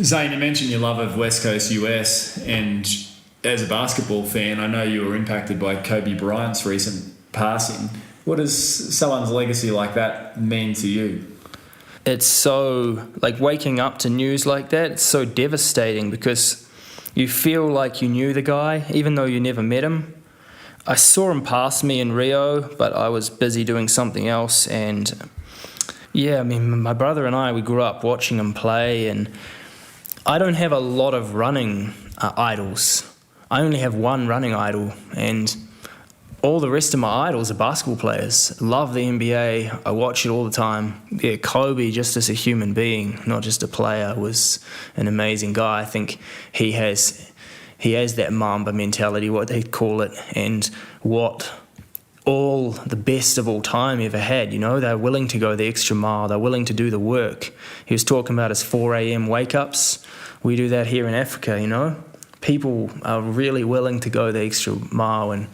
Zane, you mentioned your love of West Coast US, and as a basketball fan, I know you were impacted by Kobe Bryant's recent passing. What does someone's legacy like that mean to you? It's so, like, waking up to news like that, it's so devastating, because you feel like you knew the guy, even though you never met him. I saw him pass me in Rio, but I was busy doing something else. And yeah, I mean, my brother and I, we grew up watching him play, and I don't have a lot of running idols. I only have one running idol, and all the rest of my idols are basketball players. Love the NBA. I watch it all the time. Yeah, Kobe, just as a human being, not just a player, was an amazing guy. I think he has that Mamba mentality, what they call it, and what all the best of all time ever had. You know, they're willing to go the extra mile. They're willing to do the work. He was talking about his 4 a.m. wake-ups. We do that here in Africa, you know. People are really willing to go the extra mile, and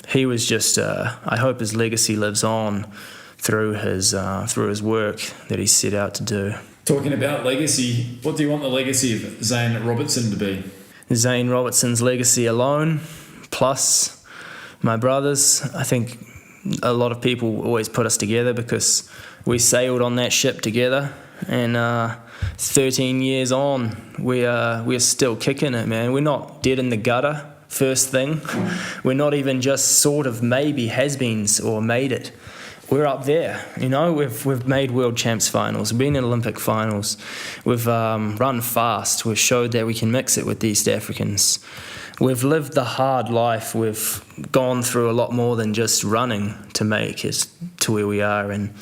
he was just, I hope his legacy lives on through his work that he set out to do. Talking about legacy, what do you want the legacy of Zane Robertson to be? Zane Robertson's legacy alone, plus my brothers. I think a lot of people always put us together because we sailed on that ship together, and 13 years on, we're still kicking it, man. We're not dead in the gutter. First thing, we're not even just sort of maybe has-beens or made it. We're up there, you know. We've made world champs finals, been in Olympic finals. We've run fast. We've showed that we can mix it with East Africans. We've lived the hard life. We've gone through a lot more than just running to make it to where we are. And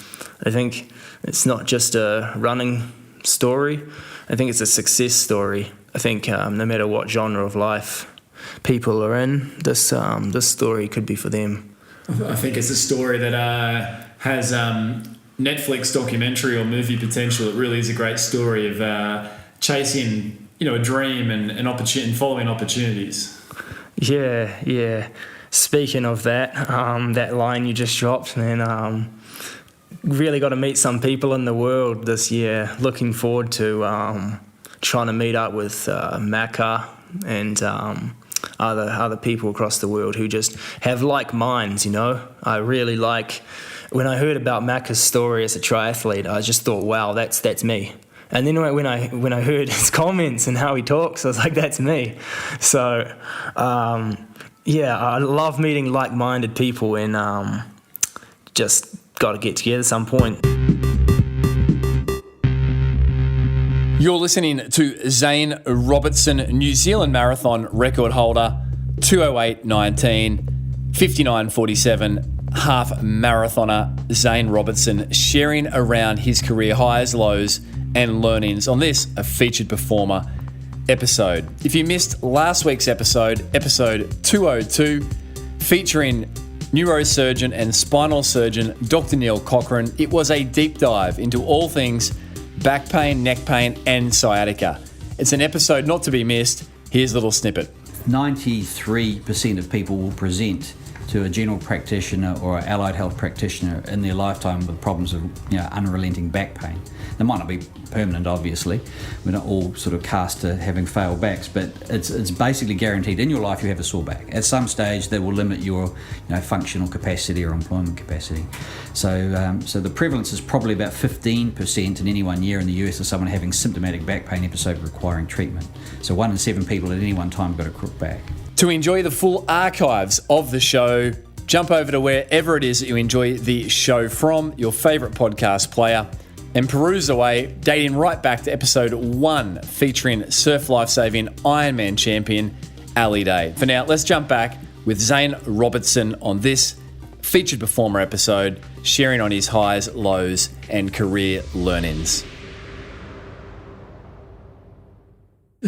I think it's not just a running story. I think it's a success story. I think no matter what genre of life people are in, this story could be for them. I think it's a story that has Netflix documentary or movie potential. It really is a great story of chasing, a dream and opportunity, and following opportunities. Yeah. Speaking of that, that line you just dropped, man, really got to meet some people in the world this year. Looking forward to trying to meet up with Macca and other people across the world who just have like minds, you know. I really like, when I heard about Macca's story as a triathlete, I just thought, wow, that's me. And then when I heard his comments and how he talks, I was like, that's me. So I love meeting like-minded people, and just got to get together at some point. You're listening to Zane Robertson, New Zealand marathon record holder, 2:08.19, 59:47, half marathoner Zane Robertson, sharing around his career highs, lows, and learnings on this, a featured performer episode. If you missed last week's episode 202, featuring neurosurgeon and spinal surgeon Dr. Neil Cochran, it was a deep dive into all things back pain, neck pain, and sciatica. It's an episode not to be missed. Here's a little snippet. 93% of people will present to a general practitioner or an allied health practitioner in their lifetime with problems of unrelenting back pain. They might not be permanent, obviously. We're not all sort of cast to having failed backs, but it's basically guaranteed in your life you have a sore back. At some stage, that will limit your functional capacity or employment capacity. So the prevalence is probably about 15% in any 1 year in the US of someone having symptomatic back pain episode requiring treatment. So 1 in 7 people at any one time have got a crook back. To enjoy the full archives of the show, jump over to wherever it is that you enjoy the show from, your favourite podcast player, and peruse away, dating right back to episode 1, featuring surf lifesaving Ironman champion Ali Day. For now, let's jump back with Zane Robertson on this featured performer episode, sharing on his highs, lows, and career learnings.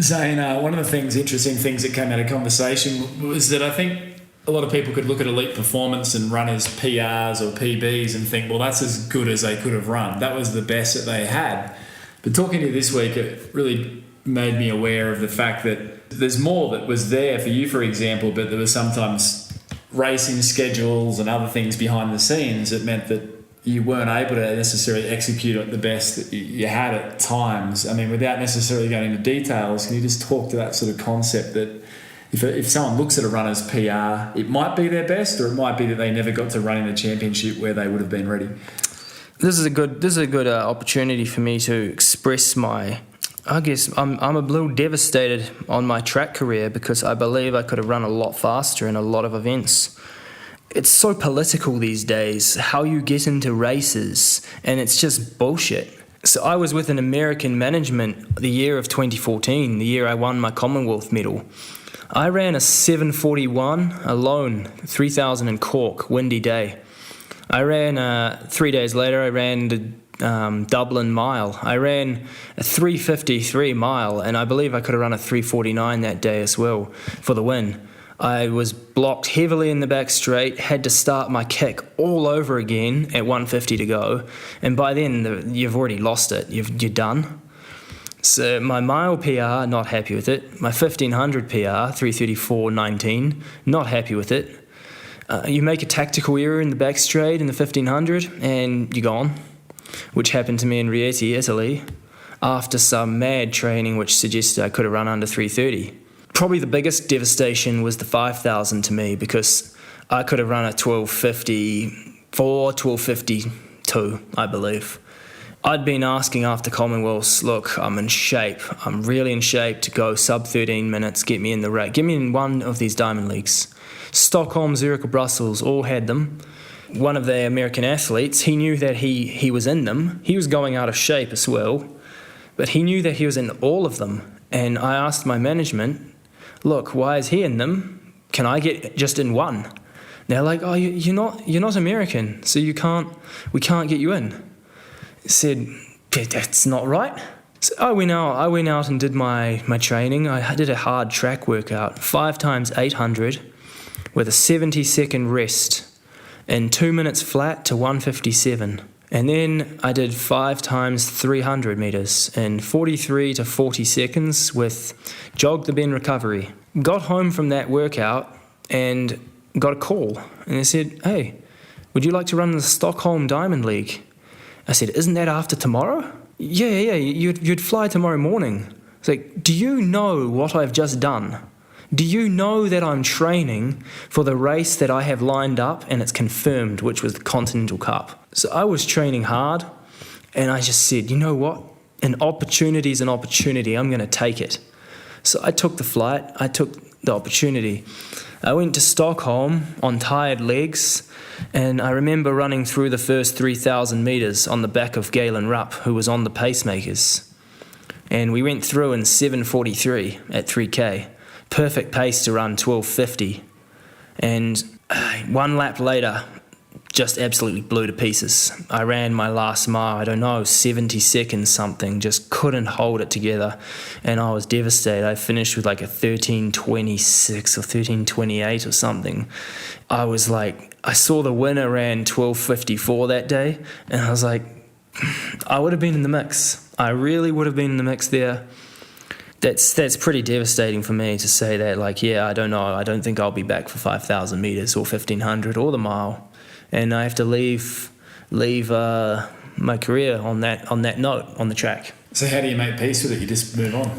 Zane, one of the interesting things that came out of conversation was that I think a lot of people could look at elite performance and runners' PRs or PBs and think, well, that's as good as they could have run. That was the best that they had. But talking to you this week, it really made me aware of the fact that there's more that was there for you, for example, but there was sometimes racing schedules and other things behind the scenes that meant that you weren't able to necessarily execute at the best that you had at times. I mean, without necessarily going into details, can you just talk to that sort of concept that if someone looks at a runner's PR, it might be their best, or it might be that they never got to run in a championship where they would have been ready? This is a good opportunity for me to express my. I guess I'm a little devastated on my track career because I believe I could have run a lot faster in a lot of events. It's so political these days, how you get into races, and it's just bullshit. So I was with an American management the year of 2014, the year I won my Commonwealth medal. I ran a 7:41 alone, 3,000 in Cork, windy day. I ran, 3 days later, I ran the Dublin mile. I ran a 3:53 mile, and I believe I could have run a 3:49 that day as well for the win. I was blocked heavily in the back straight, had to start my kick all over again at 1:50 to go, and by then you've already lost it, you're done. So my mile PR, not happy with it. My 1500 PR, 3:34.19, not happy with it. You make a tactical error in the back straight in the 1500 and you're gone, which happened to me in Rieti, Italy, after some mad training which suggested I could have run under 3:30. Probably the biggest devastation was the 5,000 to me because I could have run a 12:54, 12:52, I believe. I'd been asking after Commonwealths, look, I'm in shape. I'm really in shape to go sub 13 minutes, get me in the race. Get me in one of these diamond leagues. Stockholm, Zurich, or Brussels all had them. One of the American athletes, he knew that he was in them. He was going out of shape as well, but he knew that he was in all of them. And I asked my management, look, why is he in them? Can I get just in one? They're like, oh, you're not American, so we can't get you in. I said, that's not right. So I went out and did my training. I did a hard track workout, 5 times 800 with a 70-second rest and 2 minutes flat to 1:57. And then I did 5 times 300 meters in 43 to 40 seconds with jog the bend recovery. Got home from that workout and got a call. And they said, hey, would you like to run the Stockholm Diamond League? I said, isn't that after tomorrow? Yeah, you'd fly tomorrow morning. It's like, do you know what I've just done? Do you know that I'm training for the race that I have lined up and it's confirmed, which was the Continental Cup? So I was training hard and I just said, you know what? An opportunity is an opportunity. I'm going to take it. So I took the flight. I took the opportunity. I went to Stockholm on tired legs, and I remember running through the first 3,000 metres on the back of Galen Rupp, who was on the pacemakers. And we went through in 7:43 at 3K. Perfect pace to run 12:50. And 1 lap later, just absolutely blew to pieces. I ran my last mile, 70 seconds something, just couldn't hold it together. And I was devastated. I finished with like a 13:26 or 13:28 or something. I was like, I saw the winner ran 12:54 that day, and I was like, I would have been in the mix. I really would have been in the mix there. That's pretty devastating for me to say that, like, yeah, I don't know. I don't think I'll be back for 5,000 meters or 1,500 or the mile. And I have to leave my career on that note on the track. So how do you make peace with it? You just move on?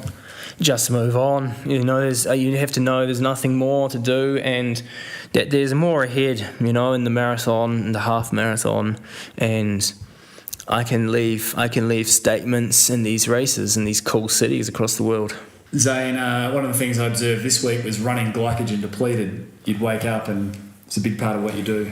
Just move on. You have to know there's nothing more to do, and that there's more ahead, in the marathon, in the half marathon, and I can leave statements in these races in these cool cities across the world. Zane, one of the things I observed this week was running glycogen depleted. You'd wake up and it's a big part of what you do.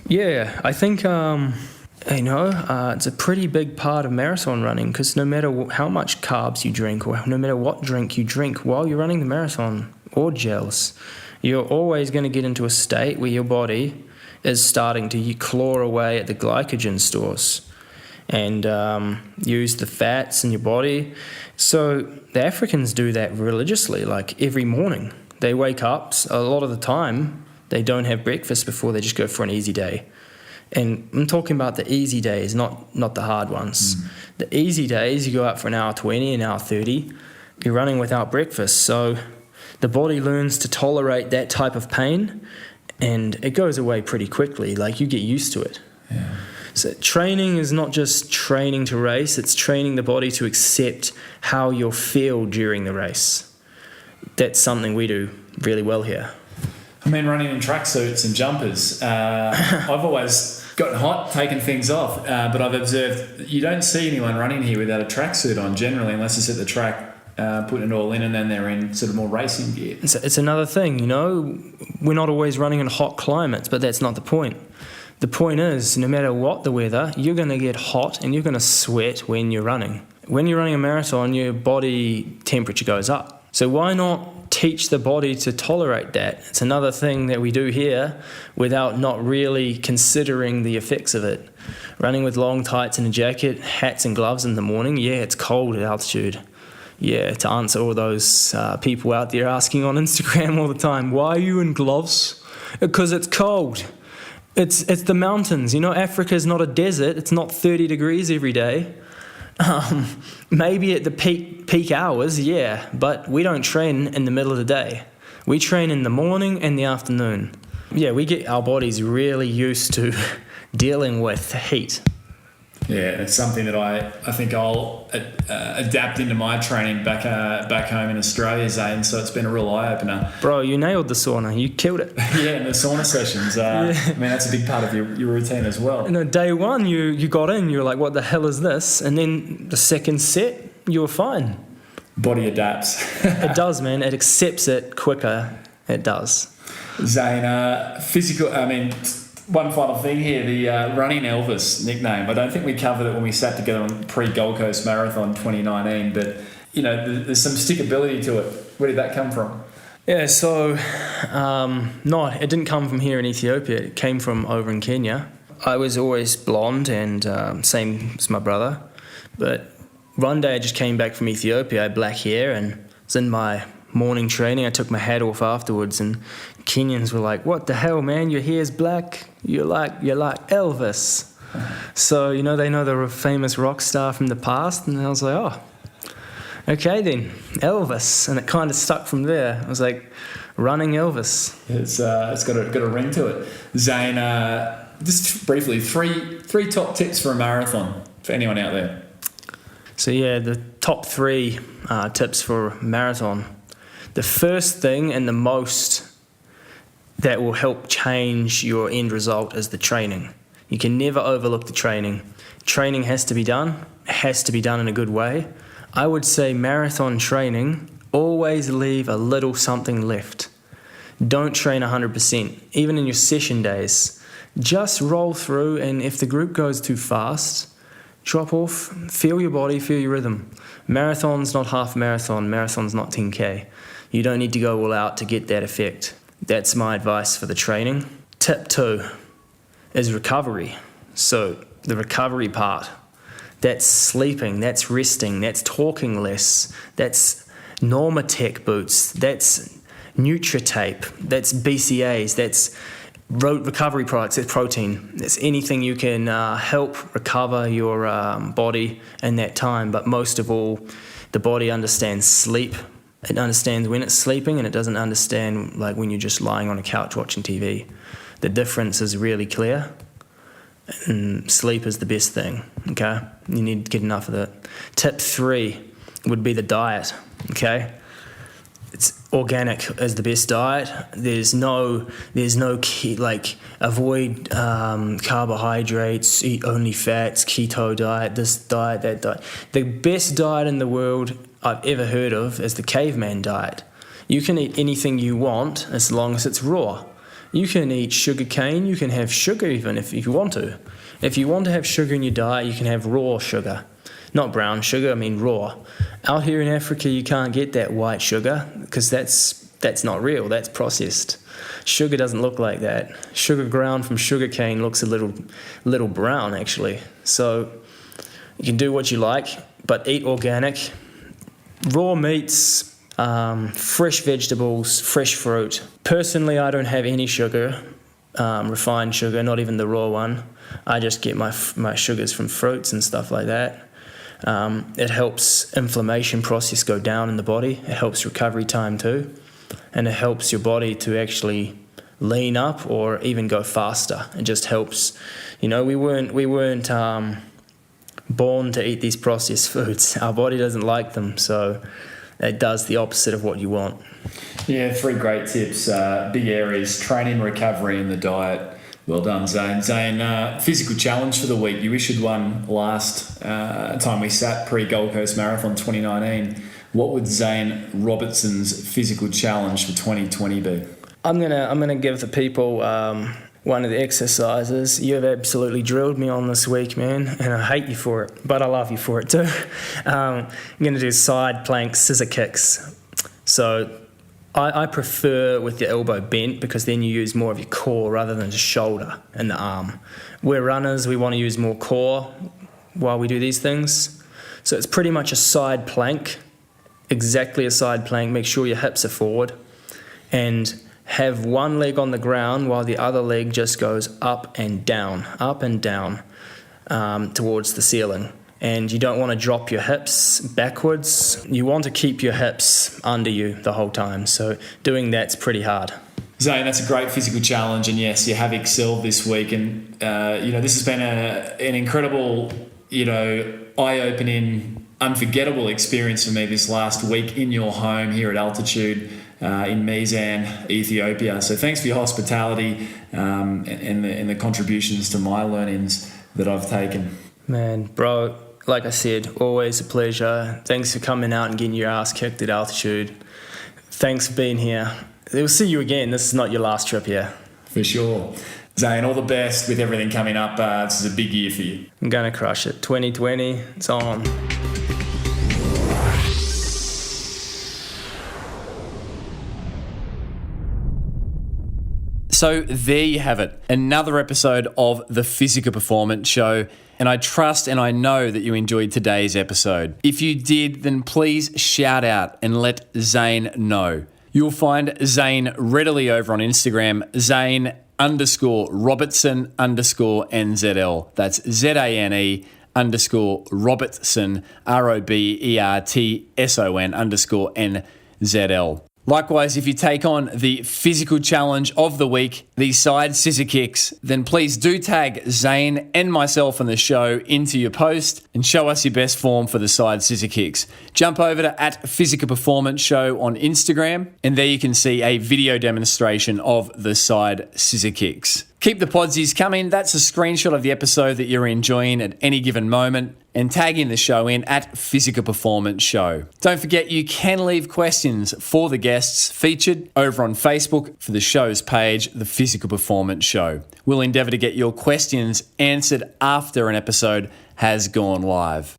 Yeah, I think, it's a pretty big part of marathon running, because no matter how much carbs you drink or no matter what drink you drink while you're running the marathon or gels, you're always going to get into a state where your body is starting to claw away at the glycogen stores and use the fats in your body. So the Africans do that religiously, like every morning. They wake up, a lot of the time, they don't have breakfast before they just go for an easy day. And I'm talking about the easy days, not the hard ones. The easy days, you go out for an hour 20, an hour 30, you're running without breakfast. So the body learns to tolerate that type of pain, and it goes away pretty quickly. Like, you get used to it. Yeah. So training is not just training to race, it's training the body to accept how you'll feel during the race. That's something we do really well here. I mean, running in tracksuits and jumpers, I've always gotten hot taking things off, but I've observed you don't see anyone running here without a tracksuit on generally, unless it's at the track putting it all in, and then they're in sort of more racing gear. It's another thing, we're not always running in hot climates, but that's not the point. The point is, no matter what the weather, you're going to get hot and you're going to sweat when you're running. When you're running a marathon, your body temperature goes up. So why not teach the body to tolerate that? It's another thing that we do here without not really considering the effects of it. Running with long tights and a jacket, hats and gloves in the morning, yeah, it's cold at altitude. Yeah, to answer all those people out there asking on Instagram all the time, why are you in gloves? Because it's cold. It's the mountains. Africa's not a desert. It's not 30 degrees every day. Maybe at the peak hours, yeah, but we don't train in the middle of the day. We train in the morning and the afternoon. Yeah, we get our bodies really used to dealing with heat. Yeah, it's something that I think I'll adapt into my training back home in Australia, Zane, so it's been a real eye-opener. Bro, you nailed the sauna. You killed it. Yeah, and the sauna sessions. I mean, that's a big part of your routine as well. Day one, you got in, you were like, what the hell is this? And then the second set, you were fine. Body adapts. It does, man. It accepts it quicker. It does. Zane, one final thing here, the Running Elvis nickname. I don't think we covered it when we sat together on pre-Gold Coast Marathon 2019, but, there's some stickability to it. Where did that come from? Yeah, so it didn't come from here in Ethiopia. It came from over in Kenya. I was always blonde and same as my brother. But one day I just came back from Ethiopia. I had black hair and was in my morning training. I took my hat off afterwards, and Kenyans were like, what the hell, man? Your hair's black. You're like Elvis. So, they know the famous rock star from the past. And I was like, oh, okay then, Elvis. And it kind of stuck from there. I was like, running Elvis. It's got a ring to it. Zane, just briefly, three top tips for a marathon for anyone out there. So yeah, the top 3 tips for a marathon. The first thing and the most that will help change your end result is the training. You can never overlook the training. Training has to be done. It has to be done in a good way. I would say marathon training, always leave a little something left. Don't train 100%, even in your session days. Just roll through, and if the group goes too fast, drop off, feel your body, feel your rhythm. Marathon's not half marathon. Marathon's not 10K. You don't need to go all out to get that effect. That's my advice for the training. Tip 2 is recovery. So the recovery part, that's sleeping, that's resting, that's talking less, that's Normatec boots, that's Nutritape, that's BCAs, that's recovery products, that's protein. It's anything you can help recover your body in that time. But most of all, the body understands sleep. It understands when it's sleeping, and it doesn't understand like when you're just lying on a couch watching TV. The difference is really clear. And sleep is the best thing, okay? You need to get enough of it. Tip 3 would be the diet, okay? It's organic is the best diet. There's no key, like avoid carbohydrates, eat only fats, keto diet, this diet, that diet. The best diet in the world I've ever heard of is the caveman diet. You can eat anything you want as long as it's raw. You can eat sugar cane, you can have sugar even if you want to. If you want to have sugar in your diet, you can have raw sugar. Not brown sugar, I mean raw. Out here in Africa, you can't get that white sugar because that's not real, that's processed. Sugar doesn't look like that. Sugar ground from sugar cane looks a little brown actually. So you can do what you like, but eat organic. Raw meats, fresh vegetables, fresh fruit. Personally, I don't have any sugar, refined sugar, not even the raw one. I just get my sugars from fruits and stuff like that. It helps inflammation process go down in the body. It helps recovery time too. And it helps your body to actually lean up or even go faster. It just helps. You know, we weren't born to eat these processed foods. Our body doesn't like them, so it does the opposite of what you want. Yeah, 3 great tips. Big areas: training, recovery, and the diet. Well done, Zane. Zane, physical challenge for the week. You issued one last time we sat pre-Gold Coast Marathon 2019. What would Zane Robertson's physical challenge for 2020 be? I'm gonna give the people one of the exercises. You have absolutely drilled me on this week, man, and I hate you for it, but I love you for it too. I'm gonna do side plank scissor kicks. So I prefer with your elbow bent because then you use more of your core rather than just shoulder and the arm. We're runners, we want to use more core while we do these things. So it's pretty much a side plank, exactly a side plank. Make sure your hips are forward and have one leg on the ground while the other leg just goes up and down towards the ceiling. And you don't want to drop your hips backwards. You want to keep your hips under you the whole time. So doing that's pretty hard. Zane, that's a great physical challenge. And yes, you have excelled this week. And, this has been an incredible, eye-opening, unforgettable experience for me this last week in your home here at altitude in Mizan, Ethiopia. So thanks for your hospitality and the contributions to my learnings that I've taken. Man, bro, like I said, always a pleasure. Thanks for coming out and getting your ass kicked at altitude. Thanks for being here. We'll see you again. This is not your last trip here. For sure. Zane, all the best with everything coming up. This is a big year for you. I'm going to crush it. 2020, it's on. So there you have it, another episode of the Physical Performance Show, and I trust and I know that you enjoyed today's episode. If you did, then please shout out and let Zane know. You'll find Zane readily over on Instagram, Zane_Robertson_NZL. That's ZANE_Robertson, ROBERTSON_NZL. Likewise, if you take on the physical challenge of the week, these side scissor kicks, then please do tag Zane and myself on the show into your post and show us your best form for the side scissor kicks. Jump over to @Physical Performance Show on Instagram, and there you can see a video demonstration of the side scissor kicks. Keep the podsies coming. That's a screenshot of the episode that you're enjoying at any given moment, and tag in the show in @Physical Performance Show. Don't forget you can leave questions for the guests featured over on Facebook for the show's page, The Physical Performance Show. We'll endeavour to get your questions answered after an episode has gone live.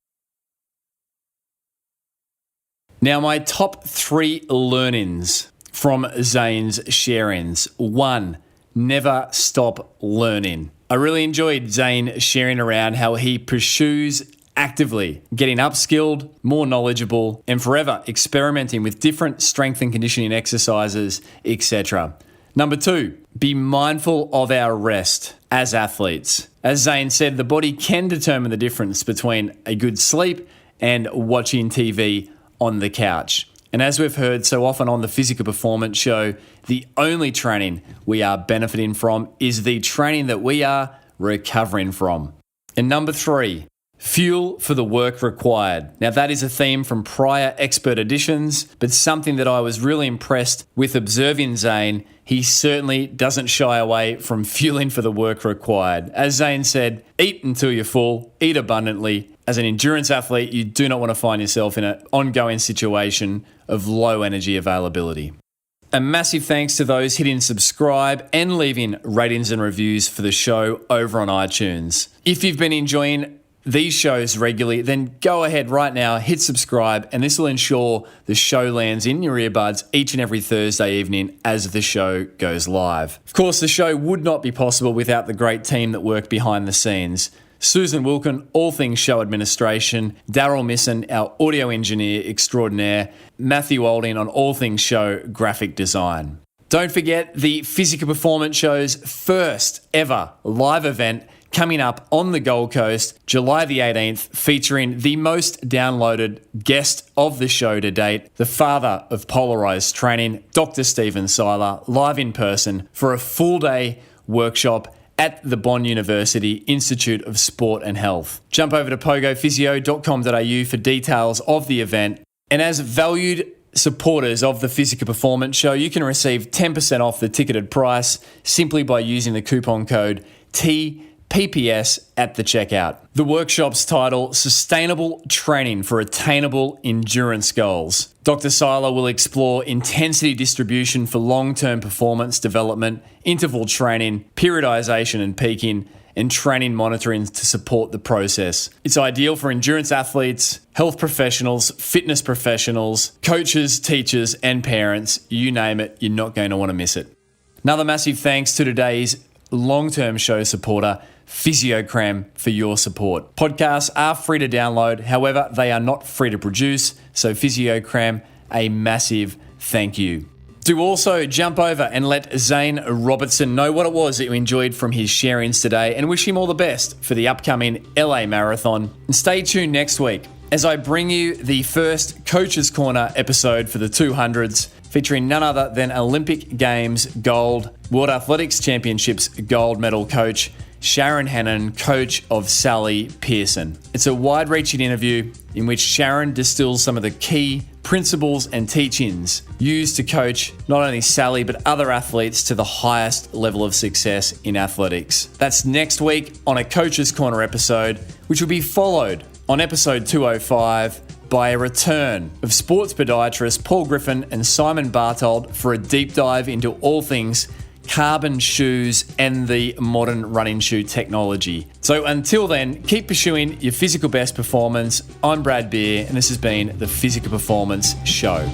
Now, my top 3 learnings from Zane's share-ins. 1, never stop learning. I really enjoyed Zane sharing around how he pursues actively getting upskilled, more knowledgeable, and forever experimenting with different strength and conditioning exercises, etc. Number 2, be mindful of our rest as athletes. As Zane said, the body can determine the difference between a good sleep and watching TV on the couch. And as we've heard so often on the Physical Performance Show, the only training we are benefiting from is the training that we are recovering from. And number 3, fuel for the work required. Now, that is a theme from prior expert editions, but something that I was really impressed with observing Zane. He certainly doesn't shy away from fueling for the work required. As Zane said, eat until you're full, eat abundantly. As an endurance athlete, you do not want to find yourself in an ongoing situation of low energy availability. A massive thanks to those hitting subscribe and leaving ratings and reviews for the show over on iTunes. If you've been enjoying these shows regularly, then go ahead right now, hit subscribe, and this will ensure the show lands in your earbuds each and every Thursday evening as the show goes live. Of course, the show would not be possible without the great team that work behind the scenes. Susan Wilkin, all things show administration, Daryl Misson, our audio engineer extraordinaire, Matthew Olding on all things show graphic design. Don't forget the Physical Performance Show's first ever live event coming up on the Gold Coast, July the 18th, featuring the most downloaded guest of the show to date, the father of polarized training, Dr. Stephen Seiler, live in person for a full-day workshop at the Bond University Institute of Sport and Health. Jump over to pogophysio.com.au for details of the event. And as valued supporters of the Physical Performance Show, you can receive 10% off the ticketed price simply by using the coupon code TPPS at the checkout. The workshop's title, Sustainable Training for Attainable Endurance Goals. Dr. Seiler will explore intensity distribution for long-term performance development, interval training, periodization and peaking, and training monitoring to support the process. It's ideal for endurance athletes, health professionals, fitness professionals, coaches, teachers, and parents. You name it, you're not going to want to miss it. Another massive thanks to today's long-term show supporter, PhysioCram, for your support. Podcasts are free to download, however, they are not free to produce, so PhysioCram, a massive thank you. Do also jump over and let Zane Robertson know what it was that you enjoyed from his sharings today and wish him all the best for the upcoming LA Marathon. And stay tuned next week as I bring you the first Coach's Corner episode for the 200s, featuring none other than Olympic Games gold, World Athletics Championships gold medal coach, Sharon Hannon, coach of Sally Pearson. It's a wide-reaching interview in which Sharon distills some of the key principles and teachings used to coach not only Sally but other athletes to the highest level of success in athletics. That's next week on a Coach's Corner episode, which will be followed on episode 205 by a return of sports podiatrist Paul Griffin and Simon Bartold for a deep dive into all things carbon shoes and the modern running shoe technology. So until then, keep pursuing your physical best performance. I'm Brad Beer, and this has been the Physical Performance Show.